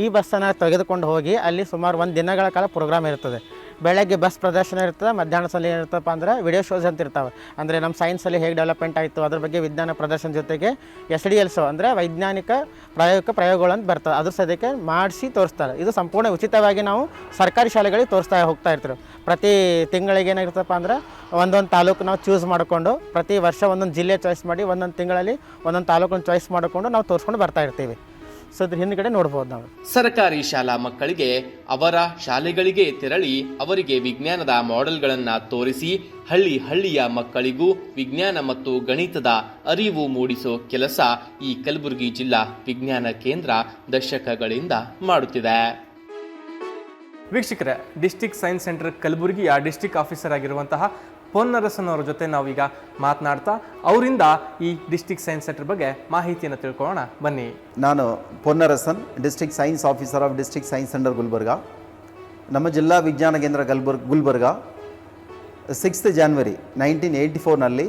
ಈ ಬಸ್ಸನ್ನು ತೆಗೆದುಕೊಂಡು ಹೋಗಿ ಅಲ್ಲಿ ಸುಮಾರು 1 ದಿನಗಳ ಕಾಲ ಪ್ರೋಗ್ರಾಮ್ ಇರ್ತದೆ. ಬೆಳಗ್ಗೆ ಬಸ್ ಪ್ರದರ್ಶನ ಇರ್ತದೆ, ಮಧ್ಯಾಹ್ನ ಸಲ ಏನಿರ್ತಪ್ಪ ಅಂದ್ರೆ ವಿಡಿಯೋ ಶೋಸ್ ಅಂತ ಇರ್ತಾವೆ. ಅಂದರೆ ನಮ್ಮ ಸೈನ್ಸಲ್ಲಿ ಹೇಗೆ ಡೆವಲಪ್ಮೆಂಟ್ ಆಯಿತು ಅದ್ರ ಬಗ್ಗೆ ವಿಜ್ಞಾನ ಪ್ರದರ್ಶನ ಜೊತೆಗೆ SDL ಶೋ ಅಂದರೆ ವೈಜ್ಞಾನಿಕ ಪ್ರಾಯೋಗಿಕ ಪ್ರಯೋಗಗಳು ಅಂತ ಬರ್ತದೆ, ಅದ್ರ ಸದ್ಯಕ್ಕೆ ಮಾಡಿಸಿ ತೋರಿಸ್ತಾರೆ. ಇದು ಸಂಪೂರ್ಣ ಉಚಿತವಾಗಿ ನಾವು ಸರ್ಕಾರಿ ಶಾಲೆಗಳಿಗೆ ತೋರಿಸ್ತಾ ಹೋಗ್ತಾ ಇರ್ತೀವಿ. ಪ್ರತಿ ತಿಂಗಳಿಗೆ ಏನಾಗಿರ್ತಪ್ಪ ಅಂದ್ರೆ ಒಂದೊಂದು ತಾಲೂಕು ನಾವು ಚೂಸ್ ಮಾಡಿಕೊಂಡು ಪ್ರತಿ ವರ್ಷ ಒಂದೊಂದು ಜಿಲ್ಲೆ ಚಾಯ್ಸ್ ಮಾಡಿ ಒಂದೊಂದು ತಿಂಗಳಲ್ಲಿ ಒಂದೊಂದು ತಾಲೂಕನ್ನು ಚಾಯ್ಸ್ ಮಾಡಿಕೊಂಡು ನಾವು ತೋರಿಸ್ಕೊಂಡು ಬರ್ತಾ ಇರ್ತೀವಿ. ಸೊ ಅದ್ರ ಹಿಂದ್ಗಡೆ ನೋಡ್ಬೋದು ನಾವು. ಸರ್ಕಾರಿ ಶಾಲಾ ಮಕ್ಕಳಿಗೆ ಅವರ ಶಾಲೆಗಳಿಗೆ ತೆರಳಿ ಅವರಿಗೆ ವಿಜ್ಞಾನದ ಮಾಡೆಲ್ಗಳನ್ನು ತೋರಿಸಿ ಹಳ್ಳಿಯ ಮಕ್ಕಳಿಗೂ ವಿಜ್ಞಾನ ಮತ್ತು ಗಣಿತದ ಅರಿವು ಮೂಡಿಸೋ ಕೆಲಸ ಈ ಕಲಬುರಗಿ ಜಿಲ್ಲಾ ವಿಜ್ಞಾನ ಕೇಂದ್ರ ದಶಕಗಳಿಂದ ಮಾಡುತ್ತಿದೆ. ವೀಕ್ಷಕರೇ, ಡಿಸ್ಟ್ರಿಕ್ಟ್ ಸೈನ್ಸ್ ಸೆಂಟರ್ ಕಲಬುರಗಿಯ ಡಿಸ್ಟ್ರಿಕ್ಟ್ ಆಫೀಸರ್ ಆಗಿರುವಂತಹ ಪೊನ್ನರಸನ್ ಅವರ ಜೊತೆ ನಾವೀಗ ಮಾತನಾಡ್ತಾ ಅವರಿಂದ ಈ ಡಿಸ್ಟ್ರಿಕ್ಟ್ ಸೈನ್ಸ್ ಸೆಂಟರ್ ಬಗ್ಗೆ ಮಾಹಿತಿಯನ್ನು ತಿಳ್ಕೊಳ್ಳೋಣ ಬನ್ನಿ. ನಾನು Ponnarasan, district science officer of district science centre Gulbarga. ನಮ್ಮ ಜಿಲ್ಲಾ ವಿಜ್ಞಾನ ಕೇಂದ್ರ ಗುಲ್ಬರ್ಗ 6 ಜನವರಿ 1984ನಲ್ಲಿ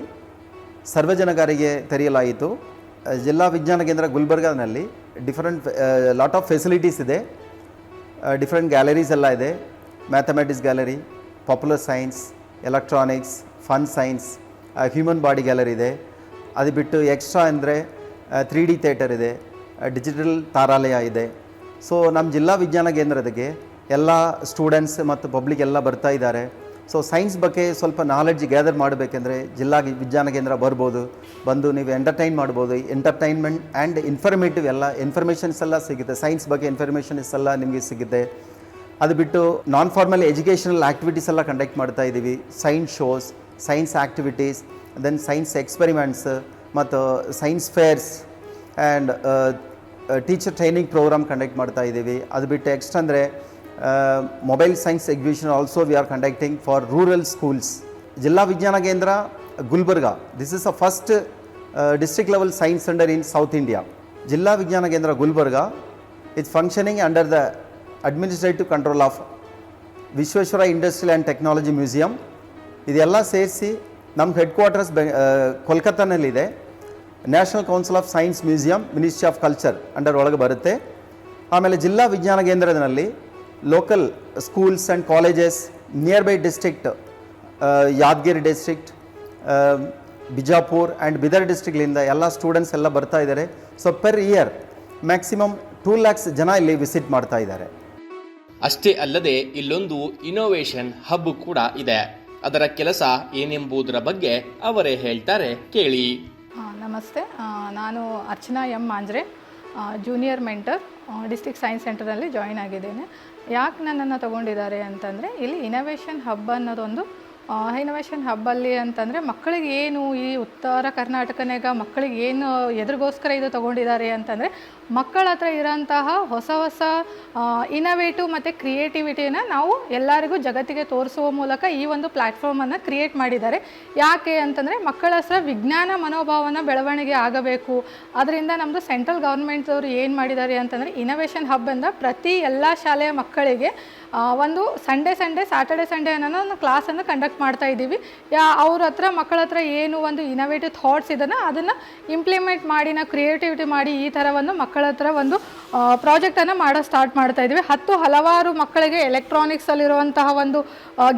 ಸಾರ್ವಜನಿಕರಿಗೆ ತೆರೆಯಲಾಯಿತು. ಜಿಲ್ಲಾ ವಿಜ್ಞಾನ ಕೇಂದ್ರ ಗುಲ್ಬರ್ಗಾನಲ್ಲಿ ಲಾಟ್ ಆಫ್ ಫೆಸಿಲಿಟೀಸ್ ಇದೆ. ಡಿಫ್ರೆಂಟ್ ಗ್ಯಾಲರೀಸ್ ಎಲ್ಲ ಇದೆ. Mathematics gallery, popular science, electronics, fun science, human body gallery ಇದೆ. ಅದು ಬಿಟ್ಟು ಎಕ್ಸ್ಟ್ರಾ ಅಂದರೆ 3D ಥಿಯೇಟರ್ ಇದೆ, ಡಿಜಿಟಲ್ ತಾರಾಲಯ ಇದೆ. ಸೊ ನಮ್ಮ ಜಿಲ್ಲಾ ವಿಜ್ಞಾನ ಕೇಂದ್ರಕ್ಕೆ ಎಲ್ಲ ಸ್ಟೂಡೆಂಟ್ಸ್ ಮತ್ತು ಪಬ್ಲಿಕ್ ಎಲ್ಲ ಬರ್ತಾ ಇದ್ದಾರೆ. ಸೊ ಸೈನ್ಸ್ ಬಗ್ಗೆ ಸ್ವಲ್ಪ ನಾಲೆಡ್ಜ್ ಗ್ಯಾದರ್ ಮಾಡಬೇಕೆಂದ್ರೆ ಜಿಲ್ಲಾ ವಿಜ್ಞಾನ ಕೇಂದ್ರ ಬರ್ಬೋದು, ಬಂದು ನೀವು ಎಂಟರ್ಟೈನ್ ಮಾಡ್ಬೋದು. ಎಂಟರ್ಟೈನ್ಮೆಂಟ್ ಆ್ಯಂಡ್ ಇನ್ಫಾರ್ಮೇಟಿವ್ ಎಲ್ಲ ಇನ್ಫಾರ್ಮೇಷನ್ಸ್ ಎಲ್ಲ ಸಿಗುತ್ತೆ, ಸೈನ್ಸ್ ಬಗ್ಗೆ ಇನ್ಫಾರ್ಮೇಷನ್ಸ್ ಎಲ್ಲ ನಿಮಗೆ ಸಿಗುತ್ತೆ. ಅದು ಬಿಟ್ಟು ನಾನ್ ಫಾರ್ಮಲ್ ಎಜುಕೇಷನಲ್ ಆ್ಯಕ್ಟಿವಿಟೀಸ್ ಎಲ್ಲ ಕಂಡಕ್ಟ್ ಮಾಡ್ತಾ ಇದ್ದೀವಿ. Science shows, science activities, then science experiments ಮತ್ತು science fairs and teacher training programme conduct ಮಾಡ್ತಾ ಇದ್ದೀವಿ. ಅದು ಬಿಟ್ಟು ಎಕ್ಸ್ಟ್ರಾ ಅಂದರೆ mobile science exhibition also we are conducting for rural schools. ಜಿಲ್ಲಾ ವಿಜ್ಞಾನ ಕೇಂದ್ರ Gulbarga, this is a first district level science centre in south India. ಜಿಲ್ಲಾ ವಿಜ್ಞಾನ ಕೇಂದ್ರ Gulbarga is functioning under the administrative control of Vishweshwar industrial and technology museum. ಇದೆಲ್ಲ ಸೇರಿಸಿ ನಮ್ಮ headquarters ಕೋಲ್ಕತ್ತಾನಲ್ಲಿದೆ. National council of science museum, ministry of culture under ಒಳಗೆ ಬರುತ್ತೆ. ಆಮೇಲೆ ಜಿಲ್ಲಾ ವಿಜ್ಞಾನ ಕೇಂದ್ರದಲ್ಲಿ local schools and colleges, nearby district Yadagiri district, Bijapur and Bidar ಡಿಸ್ಟ್ರಿಕ್ಟ್ಲಿಂದ ಎಲ್ಲ ಸ್ಟೂಡೆಂಟ್ಸ್ ಎಲ್ಲ ಬರ್ತಾ ಇದ್ದಾರೆ. So per year maximum 2 lakhs ಜನ ಇಲ್ಲಿ ವಿಸಿಟ್ ಮಾಡ್ತಾ ಇದ್ದಾರೆ. ಅಷ್ಟೇ ಅಲ್ಲದೆ ಇಲ್ಲೊಂದು ಇನೋವೇಷನ್ ಹಬ್ ಕೂಡ ಇದೆ. ಅದರ ಕೆಲಸ ಏನೆಂಬುದರ ಬಗ್ಗೆ ಅವರೇ ಹೇಳ್ತಾರೆ, ಕೇಳಿ. ನಮಸ್ತೆ, ನಾನು Archana M Manjre, junior mentor, district science ಸೆಂಟರ್ನಲ್ಲಿ ಜಾಯಿನ್ ಆಗಿದ್ದೇನೆ. ಯಾಕೆ ನನ್ನನ್ನು ತೊಗೊಂಡಿದ್ದಾರೆ ಅಂತಂದರೆ, ಇಲ್ಲಿ ಇನೋವೇಷನ್ ಹಬ್ ಅನ್ನೋದೊಂದು ಇನೋವೇಷನ್ ಹಬ್ಬಲ್ಲಿ ಅಂತಂದರೆ ಮಕ್ಕಳಿಗೆ ಏನು ಈ ಉತ್ತರ ಕರ್ನಾಟಕನಾಗ ಮಕ್ಕಳಿಗೆ ಏನು ಎದುರಿಗೋಸ್ಕರ ಇದು ತೊಗೊಂಡಿದ್ದಾರೆ ಅಂತಂದರೆ, ಮಕ್ಕಳ ಹತ್ರ ಇರೋಂತಹ ಹೊಸ ಹೊಸ ಇನೋವೇಟಿವ್ ಮತ್ತು ಕ್ರಿಯೇಟಿವಿಟಿನ ನಾವು ಎಲ್ಲರಿಗೂ ಜಗತ್ತಿಗೆ ತೋರಿಸುವ ಮೂಲಕ ಈ ಒಂದು ಪ್ಲ್ಯಾಟ್ಫಾರ್ಮನ್ನು ಕ್ರಿಯೇಟ್ ಮಾಡಿದ್ದಾರೆ. ಯಾಕೆ ಅಂತಂದರೆ, ಮಕ್ಕಳ ಹತ್ರ ವಿಜ್ಞಾನ ಮನೋಭಾವನ ಬೆಳವಣಿಗೆ ಆಗಬೇಕು. ಅದರಿಂದ ನಮ್ಮದು ಸೆಂಟ್ರಲ್ ಗೌರ್ಮೆಂಟ್ದವರು ಏನು ಮಾಡಿದ್ದಾರೆ ಅಂತಂದರೆ, ಇನೋವೇಷನ್ ಹಬ್ ಅಂತ ಪ್ರತಿ ಎಲ್ಲ ಶಾಲೆಯ ಮಕ್ಕಳಿಗೆ ಒಂದು ಸ್ಯಾಟರ್ಡೆ ಸಂಡೇ ಅನ್ನೋ ಒಂದು ಕ್ಲಾಸನ್ನು ಕಂಡಕ್ಟ್ ಮಾಡ್ತಾ ಇದ್ದೀವಿ. ಅವ್ರ ಹತ್ರ ಮಕ್ಕಳ ಹತ್ರ ಏನು ಒಂದು ಇನೋವೇಟಿವ್ ಥಾಟ್ಸ್ ಇದನ್ನು ಅದನ್ನು ಇಂಪ್ಲಿಮೆಂಟ್ ಮಾಡಿ, ನಾವು ಕ್ರಿಯೇಟಿವಿಟಿ ಮಾಡಿ ಈ ಥರ ಒಂದು ಮಕ್ಕಳ ಹತ್ರ ಒಂದು ಪ್ರಾಜೆಕ್ಟನ್ನು ಸ್ಟಾರ್ಟ್ ಮಾಡ್ತಾ ಇದ್ದೀವಿ. ಹಲವಾರು ಮಕ್ಕಳಿಗೆ ಎಲೆಕ್ಟ್ರಾನಿಕ್ಸಲ್ಲಿರುವಂತಹ ಒಂದು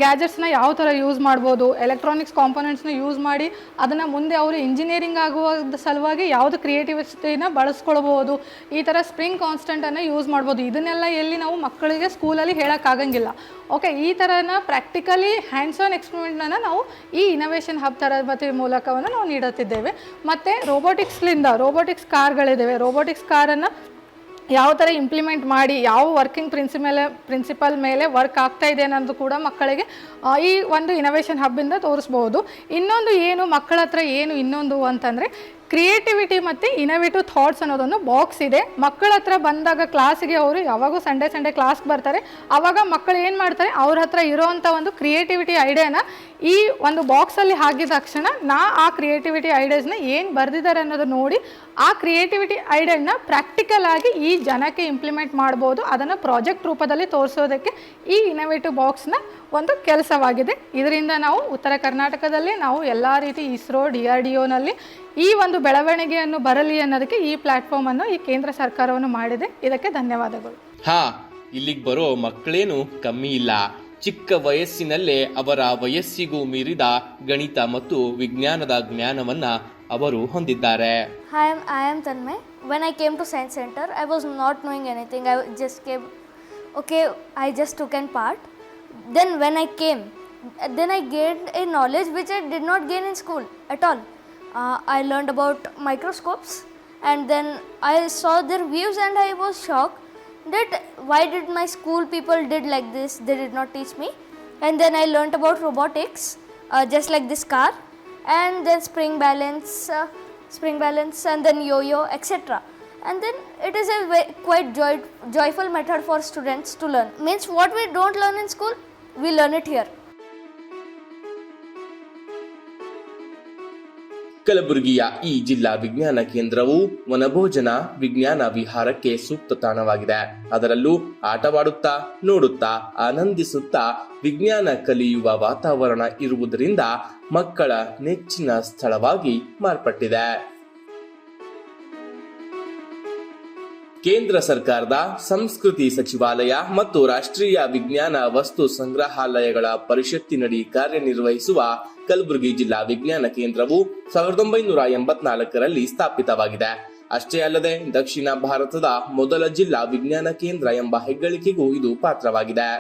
ಗ್ಯಾಜೆಟ್ಸ್ನ ಯಾವ ಥರ ಯೂಸ್ ಮಾಡ್ಬೋದು, ಎಲೆಕ್ಟ್ರಾನಿಕ್ಸ್ ಕಾಂಪೊನೆಂಟ್ಸ್ನ ಯೂಸ್ ಮಾಡಿ ಅದನ್ನು ಮುಂದೆ ಅವರು ಇಂಜಿನಿಯರಿಂಗ್ ಆಗುವ ಸಲುವಾಗಿ ಯಾವುದು ಕ್ರಿಯೇಟಿವಿಟಿನ ಬಳಸ್ಕೊಳ್ಬೋದು, ಈ ಥರ ಸ್ಪ್ರಿಂಗ್ ಕಾನ್ಸ್ಟೆಂಟನ್ನು ಯೂಸ್ ಮಾಡ್ಬೋದು. ಇದನ್ನೆಲ್ಲ ಎಲ್ಲಿ ನಾವು ಮಕ್ಕಳಿಗೆ ಸ್ಕೂಲಲ್ಲಿ ಹೇಳೋಕ್ಕಾಗಂಗಿಲ್ಲ. ಓಕೆ, ಈ ಥರನ ಪ್ರಾಕ್ಟಿಕಲಿ ಹ್ಯಾಂಡ್ಸ್ ಆನ್ ಎಕ್ಸ್ಪೆರಿಮೆಂಟ್ನ ನಾವು ಈ ಇನೋವೇಷನ್ ಹಬ್ ತರಬೇತಿ ಮೂಲಕವನ್ನು ನಾವು ನೀಡುತ್ತಿದ್ದೇವೆ. ಮತ್ತು ರೋಬೋಟಿಕ್ಸ್ ಕಾರ್ಗಳಿದ್ದಾವೆ. ರೋಬೋಟಿಕ್ಸ್ ಕಾರನ್ನು ಯಾವ ಥರ ಇಂಪ್ಲಿಮೆಂಟ್ ಮಾಡಿ ಯಾವ ವರ್ಕಿಂಗ್ ಪ್ರಿನ್ಸಿಪಲ್ ಮೇಲೆ ವರ್ಕ್ ಆಗ್ತಾ ಇದೆ ಅನ್ನೋದು ಕೂಡ ಮಕ್ಕಳಿಗೆ ಈ ಒಂದು ಇನೋವೇಷನ್ ಹಬ್ಬಿಂದ ತೋರಿಸ್ಬೋದು. ಇನ್ನೊಂದು ಏನು ಮಕ್ಕಳ ಹತ್ರ ಏನು ಇನ್ನೊಂದು ಅಂತಂದರೆ, ಕ್ರಿಯೇಟಿವಿಟಿ ಮತ್ತು ಇನೋವೇಟಿವ್ ಥಾಟ್ಸ್ ಅನ್ನೋದೊಂದು ಬಾಕ್ಸ್ ಇದೆ. ಮಕ್ಕಳ ಹತ್ರ ಬಂದಾಗ ಕ್ಲಾಸಿಗೆ ಅವರು ಯಾವಾಗೂ ಸಂಡೇ ಕ್ಲಾಸ್ಗೆ ಬರ್ತಾರೆ, ಆವಾಗ ಮಕ್ಕಳು ಏನು ಮಾಡ್ತಾರೆ, ಅವ್ರ ಹತ್ರ ಇರೋವಂಥ ಒಂದು ಕ್ರಿಯೇಟಿವಿಟಿ ಐಡಿಯಾನ ಈ ಒಂದು ಬಾಕ್ಸಲ್ಲಿ ಹಾಕಿದ ತಕ್ಷಣ ಆ ಕ್ರಿಯೇಟಿವಿಟಿ ಐಡಿಯಾಸ್ನ ಏನು ಬರೆದಿದ್ದಾರೆ ಅನ್ನೋದು ನೋಡಿ ಆ ಕ್ರಿಯೇಟಿವಿಟಿ ಐಡಿಯಾನ ಪ್ರಾಕ್ಟಿಕಲ್ ಆಗಿ ಈ ಜನಕ್ಕೆ ಇಂಪ್ಲಿಮೆಂಟ್ ಮಾಡ್ಬೋದು. ಅದನ್ನು ಪ್ರಾಜೆಕ್ಟ್ ರೂಪದಲ್ಲಿ ತೋರಿಸೋದಕ್ಕೆ ಈ ಇನೋವೇಟಿವ್ ಬಾಕ್ಸ್ನ ಒಂದು ಕೆಲಸವಾಗಿದೆ. ಇದರಿಂದ ನಾವು ಉತ್ತರ ಕರ್ನಾಟಕದಲ್ಲಿ ನಾವು ಎಲ್ಲ ರೀತಿ ಇಸ್ರೋ, DRDOನಲ್ಲಿ ಈ ಒಂದು ಬೆಳವಣಿಗೆಯನ್ನು ಬರಲಿ ಅನ್ನೋದಕ್ಕೆ ಈ ಪ್ಲ್ಯಾಟ್ಫಾರ್ಮನ್ನು ಈ ಕೇಂದ್ರ ಸರ್ಕಾರವನ್ನು ಮಾಡಿದೆ. ಇದಕ್ಕೆ ಧನ್ಯವಾದಗಳು. ಇಲ್ಲಿಗೆ ಬರೋ ಮಕ್ಕಳೇನು ಕಮ್ಮಿ ಇಲ್ಲ. ಚಿಕ್ಕ ವಯಸ್ಸಿನಲ್ಲೇ ಅವರ ವಯಸ್ಸಿಗೂ ಮೀರಿದ ಗಣಿತ ಮತ್ತು ವಿಜ್ಞಾನದ ಜ್ಞಾನವನ್ನ ಅವರು ಹೊಂದಿದ್ದಾರೆ. Hi, I am Tanmay. When I came to Science Center, I was not knowing anything. I just came, okay, I just took an part. Then when I came, then I gained a knowledge which I did not gain in school at all. I learned about microscopes, and then I saw their views and I was shocked that why did my school people did like this, they did not teach me. And then I learned about robotics, just like this car, and then spring balance and then yo-yo, etc. And then it is a quite joyful method for students to learn. Means what we don't learn in school, we learn it here. ಕಲಬುರಗಿಯ ಈ ಜಿಲ್ಲಾ ವಿಜ್ಞಾನ ಕೇಂದ್ರವು ವನಭೋಜನ ವಿಜ್ಞಾನ ವಿಹಾರಕ್ಕೆ ಸೂಕ್ತ ತಾಣವಾಗಿದೆ. ಅದರಲ್ಲೂ ಆಟವಾಡುತ್ತಾ, ನೋಡುತ್ತಾ, ಆನಂದಿಸುತ್ತಾ ವಿಜ್ಞಾನ ಕಲಿಯುವ ವಾತಾವರಣ ಇರುವುದರಿಂದ ಮಕ್ಕಳ ನೆಚ್ಚಿನ ಸ್ಥಳವಾಗಿ ಮಾರ್ಪಟ್ಟಿದೆ. ಕೇಂದ್ರ ಸರ್ಕಾರದ ಸಂಸ್ಕೃತಿ ಸಚಿವಾಲಯ ಮತ್ತು ರಾಷ್ಟ್ರೀಯ ವಿಜ್ಞಾನ ವಸ್ತು ಸಂಗ್ರಹಾಲಯಗಳ ಪರಿಷತ್ತಿನಡಿ ಕಾರ್ಯನಿರ್ವಹಿಸುವ ಕಲಬುರಗಿ ಜಿಲ್ಲಾ ವಿಜ್ಞಾನ ಕೇಂದ್ರವು 1984ರಲ್ಲಿ ಸ್ಥಾಪಿತವಾಗಿದೆ. ಅಷ್ಟೇ ಅಲ್ಲದೆ ದಕ್ಷಿಣ ಭಾರತದ ಮೊದಲ ಜಿಲ್ಲಾ ವಿಜ್ಞಾನ ಕೇಂದ್ರ ಎಂಬ ಹೆಗ್ಗಳಿಕೆಗೂ ಇದು ಪಾತ್ರವಾಗಿದೆ.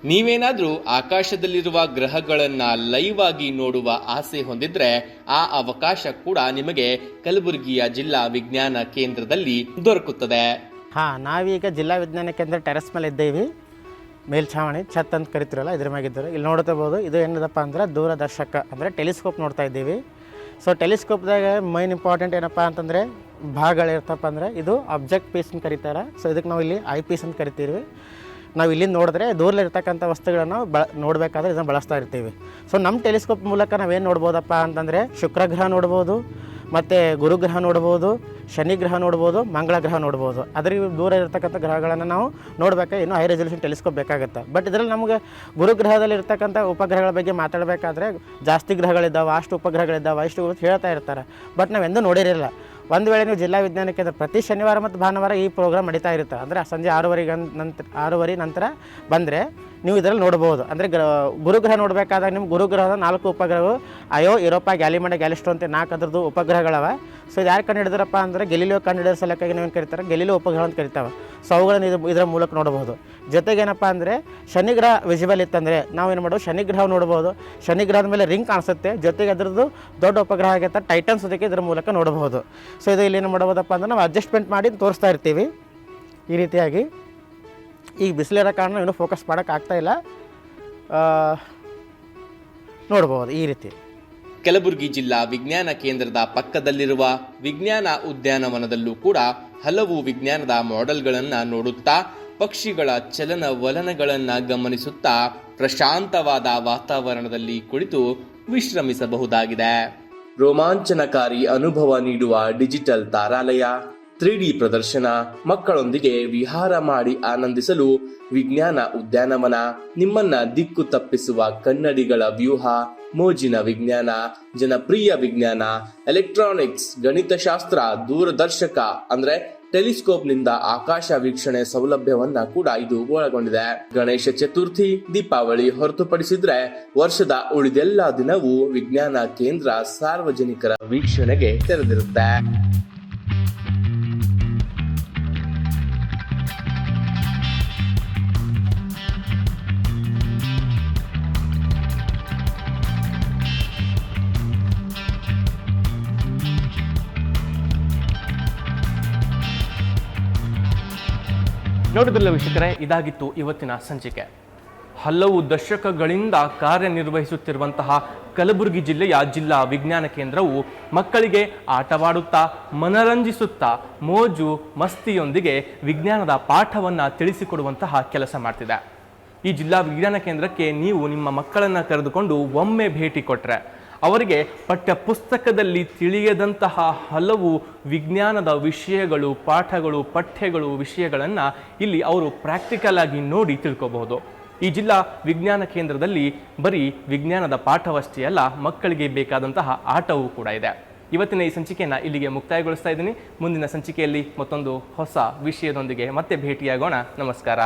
ನೀವೇನಾದ್ರೂ ಆಕಾಶದಲ್ಲಿರುವ ಗ್ರಹಗಳನ್ನ ಲೈವ್ ಆಗಿ ನೋಡುವ ಆಸೆ ಹೊಂದಿದ್ರೆ ಆ ಅವಕಾಶ ಕೂಡ ನಿಮಗೆ ಕಲಬುರಗಿಯ ಜಿಲ್ಲಾ ವಿಜ್ಞಾನ ಕೇಂದ್ರದಲ್ಲಿ ದೊರಕುತ್ತದೆ. ನಾವೀಗ ಜಿಲ್ಲಾ ವಿಜ್ಞಾನ ಕೇಂದ್ರ ಟೆರೆಸ್ ಮೇಲೆ ಇದ್ದೇವೆ. ಮೇಲ್ಛಾವಣಿ ಛತ್ ಅಂತ ಕರಿತಿರಲ್ಲ ಇದ್ರ ಮ್ಯಾಗಿದ್ದರು. ಇಲ್ಲಿ ನೋಡ್ತಿರ್ಬೋದು, ಇದು ಏನದಪ್ಪ ಅಂದ್ರೆ ದೂರದರ್ಶಕ ಅಂದರೆ ಟೆಲಿಸ್ಕೋಪ್ ನೋಡ್ತಾ ಇದ್ದೀವಿ. ಸೊ ಟೆಲಿಸ್ಕೋಪ್ದಾಗ ಮೈನ್ ಇಂಪಾರ್ಟೆಂಟ್ ಏನಪ್ಪ ಅಂತಂದರೆ ಭಾಗಗಳಿರ್ತಪ್ಪ ಅಂದರೆ ಇದು ಆಬ್ಜೆಕ್ಟ್ ಪೀಸ್ ಅಂತ ಕರೀತಾರೆ. ಸೊ ಇದಕ್ಕೆ ನಾವು ಇಲ್ಲಿ ಐ ಪೀಸ್ ಅಂತ ಕರಿತೀವಿ. ನಾವು ಇಲ್ಲಿಂದ ನೋಡಿದ್ರೆ ದೂರಲ್ಲಿರ್ತಕ್ಕಂಥ ವಸ್ತುಗಳನ್ನು ನೋಡಬೇಕಾದ್ರೆ ಇದನ್ನು ಬಳಸ್ತಾ ಇರ್ತೀವಿ. ಸೊ ನಮ್ಮ ಟೆಲಿಸ್ಕೋಪ್ ಮೂಲಕ ನಾವೇನು ನೋಡ್ಬೋದಪ್ಪ ಅಂತಂದರೆ ಶುಕ್ರಗ್ರಹ ನೋಡ್ಬೋದು, ಮತ್ತು ಗುರುಗ್ರಹ ನೋಡ್ಬೋದು, ಶನಿ ಗ್ರಹ ನೋಡ್ಬೋದು, ಮಂಗಳ ಗ್ರಹ ನೋಡ್ಬೋದು. ಅದ್ರ ದೂರ ಇರತಕ್ಕಂಥ ಗ್ರಹಗಳನ್ನು ನಾವು ನೋಡಬೇಕಾದ್ರೆ ಇನ್ನೂ ಹೈ ರೆಸಲ್ಯೂಷನ್ ಟೆಲಿಸ್ಕೋಪ್ ಬೇಕಾಗುತ್ತೆ. ಬಟ್ ಇದರಲ್ಲಿ ನಮಗೆ ಗುರುಗ್ರಹದಲ್ಲಿ ಇರ್ತಕ್ಕಂಥ ಉಪಗ್ರಹಗಳ ಬಗ್ಗೆ ಮಾತಾಡಬೇಕಾದ್ರೆ ಜಾಸ್ತಿ ಗ್ರಹಗಳಿದ್ದಾವೆ, ಅಷ್ಟು ಉಪಗ್ರಹಗಳಿದ್ದಾವೆ, ಇಷ್ಟು ಹೇಳ್ತಾ ಇರ್ತಾರೆ. ಬಟ್ ನಾವೆಂದೂ ನೋಡಿರಲಿಲ್ಲ. ಒಂದು ವೇಳೆ ನೀವು ಜಿಲ್ಲಾ ವಿಜ್ಞಾನ ಕೇಂದ್ರ ಪ್ರತಿ ಶನಿವಾರ ಮತ್ತು ಭಾನುವಾರ ಈ ಪ್ರೋಗ್ರಾಮ್ ನಡೀತಾ ಇರುತ್ತೆ. ಅಂದರೆ ಸಂಜೆ 6:30 ನಂತರ ಬಂದರೆ ನೀವು ಇದರಲ್ಲಿ ನೋಡ್ಬೋದು. ಅಂದರೆ ಗುರುಗ್ರಹ ನೋಡಬೇಕಾದಾಗ ನಿಮ್ಗೆ ಗುರುಗ್ರಹದ 4 ಉಪಗ್ರಹಗಳು ಅಯೋ, ಯುರೋಪ, ಗ್ಯಾಲಿಮಂಡ, ಗ್ಯಾಲಿಸ್ಟೋ ಅಂತ 4 ಅದರದ್ದು ಉಪಗ್ರಹಗಳವ. ಸೊ ಇದು ಯಾರು ಕಂಡು ಹಿಡಿದ್ರಪ್ಪ ಅಂದರೆ ಗೆಲಿಲಿಯೋ ಕಂಡು ಹಿಡಿದ ಸಲಕ್ಕಾಗಿ ನಾವೇನು ಕರೀತಾರೆ ಗೆಲಿಲಿಯೋ ಉಪಗ್ರಹ ಅಂತ ಕರಿತಾವೆ. ಸೊ ಅವುಗಳನ್ನು ಇದರ ಮೂಲಕ ನೋಡ್ಬೋದು. ಜೊತೆಗೇನಪ್ಪ ಅಂದರೆ ಶನಿಗ್ರಹ ವಿಸಿಬಲ್ ಇತ್ತಂದರೆ ನಾವೇನು ಮಾಡೋದು, ಶನಿಗ್ರಹ ನೋಡ್ಬೋದು. ಶನಿಗ್ರಹದ ಮೇಲೆ ರಿಂಗ್ ಕಾಣಿಸುತ್ತೆ, ಜೊತೆಗೆ ಅದರದ್ದು ದೊಡ್ಡ ಉಪಗ್ರಹ ಆಗೈತೆ ಟೈಟನ್ಸ್ ಅದಕ್ಕೆ ಇದರ ಮೂಲಕ ನೋಡ್ಬೋದು. ಸೊ ಇದು ಇಲ್ಲಿ ಏನು ಮಾಡ್ಬೋದಪ್ಪ ಅಂದರೆ ನಾವು ಅಡ್ಜಸ್ಟ್ಮೆಂಟ್ ಮಾಡಿ ತೋರಿಸ್ತಾ ಇರ್ತೀವಿ ಈ ರೀತಿಯಾಗಿ. ಈಗ ಬಿಸಿಲಿರೋ ಕಾರಣ ಇನ್ನೂ ಫೋಕಸ್ ಮಾಡೋಕ್ಕಾಗ್ತಾಯಿಲ್ಲ, ನೋಡ್ಬೋದು ಈ ರೀತಿ. ಕಲಬುರಗಿ ಜಿಲ್ಲಾ ವಿಜ್ಞಾನ ಕೇಂದ್ರದ ಪಕ್ಕದಲ್ಲಿರುವ ವಿಜ್ಞಾನ ಉದ್ಯಾನವನದಲ್ಲೂ ಕೂಡ ಹಲವು ವಿಜ್ಞಾನದ ಮಾಡೆಲ್ಗಳನ್ನು ನೋಡುತ್ತಾ ಪಕ್ಷಿಗಳ ಚಲನವಲನಗಳನ್ನ ಗಮನಿಸುತ್ತಾ ಪ್ರಶಾಂತವಾದ ವಾತಾವರಣದಲ್ಲಿ ಕುಳಿತು ವಿಶ್ರಮಿಸಬಹುದಾಗಿದೆ. ರೋಮಾಂಚನಕಾರಿ ಅನುಭವ ನೀಡುವ ಡಿಜಿಟಲ್ ತಾರಾಲಯ, 3D ಪ್ರದರ್ಶನ, ಮಕ್ಕಳೊಂದಿಗೆ ವಿಹಾರ ಮಾಡಿ ಆನಂದಿಸಲು ವಿಜ್ಞಾನ ಉದ್ಯಾನವನ, ನಿಮ್ಮನ್ನ ದಿಕ್ಕು ತಪ್ಪಿಸುವ ಕನ್ನಡಿಗಳ ವ್ಯೂಹ, ಮೋಜಿನ ವಿಜ್ಞಾನ, ಜನಪ್ರಿಯ ವಿಜ್ಞಾನ, ಎಲೆಕ್ಟ್ರಾನಿಕ್ಸ್, ಗಣಿತಶಾಸ್ತ್ರ, ದೂರದರ್ಶಕ ಅಂದ್ರೆ ಟೆಲಿಸ್ಕೋಪ್ನಿಂದ ಆಕಾಶ ವೀಕ್ಷಣೆ ಸೌಲಭ್ಯವನ್ನ ಕೂಡ ಇದು ಒಳಗೊಂಡಿದೆ. ಗಣೇಶ ಚತುರ್ಥಿ, ದೀಪಾವಳಿ ಹೊರತುಪಡಿಸಿದ್ರೆ ವರ್ಷದ ಉಳಿದೆಲ್ಲ ದಿನವೂ ವಿಜ್ಞಾನ ಕೇಂದ್ರ ಸಾರ್ವಜನಿಕರ ವೀಕ್ಷಣೆಗೆ ತೆರೆದಿರುತ್ತೆ. ನೋಡಿದ್ರಲ್ಲ ವೀಕ್ಷಕರೇ, ಇದಾಗಿತ್ತು ಇವತ್ತಿನ ಸಂಚಿಕೆ. ಹಲವು ದಶಕಗಳಿಂದ ಕಾರ್ಯನಿರ್ವಹಿಸುತ್ತಿರುವಂತಹ ಕಲಬುರಗಿ ಜಿಲ್ಲೆಯ ಜಿಲ್ಲಾ ವಿಜ್ಞಾನ ಕೇಂದ್ರವು ಮಕ್ಕಳಿಗೆ ಆಟವಾಡುತ್ತಾ ಮನರಂಜಿಸುತ್ತಾ ಮೋಜು ಮಸ್ತಿಯೊಂದಿಗೆ ವಿಜ್ಞಾನದ ಪಾಠವನ್ನು ತಿಳಿಸಿಕೊಡುವಂತಹ ಕೆಲಸ ಮಾಡ್ತಿದೆ. ಈ ಜಿಲ್ಲಾ ವಿಜ್ಞಾನ ಕೇಂದ್ರಕ್ಕೆ ನೀವು ನಿಮ್ಮ ಮಕ್ಕಳನ್ನು ಕರೆದುಕೊಂಡು ಒಮ್ಮೆ ಭೇಟಿ ಕೊಟ್ಟರೆ ಅವರಿಗೆ ಪಠ್ಯ ಪುಸ್ತಕದಲ್ಲಿ ತಿಳಿಯದಂತಹ ಹಲವು ವಿಜ್ಞಾನದ ವಿಷಯಗಳು, ಪಾಠಗಳು, ಪಠ್ಯಗಳು, ವಿಷಯಗಳನ್ನು ಇಲ್ಲಿ ಅವರು ಪ್ರಾಕ್ಟಿಕಲ್ ಆಗಿ ನೋಡಿ ತಿಳ್ಕೋಬಹುದು. ಈ ಜಿಲ್ಲಾ ವಿಜ್ಞಾನ ಕೇಂದ್ರದಲ್ಲಿ ಬರೀ ವಿಜ್ಞಾನದ ಪಾಠವಷ್ಟೇ ಅಲ್ಲ, ಮಕ್ಕಳಿಗೆ ಬೇಕಾದಂತಹ ಆಟವೂ ಕೂಡ ಇದೆ. ಇವತ್ತಿನ ಈ ಸಂಚಿಕೆಯನ್ನು ಇಲ್ಲಿಗೆ ಮುಕ್ತಾಯಗೊಳಿಸ್ತಾ ಇದ್ದೀನಿ. ಮುಂದಿನ ಸಂಚಿಕೆಯಲ್ಲಿ ಮತ್ತೊಂದು ಹೊಸ ವಿಷಯದೊಂದಿಗೆ ಮತ್ತೆ ಭೇಟಿಯಾಗೋಣ. ನಮಸ್ಕಾರ.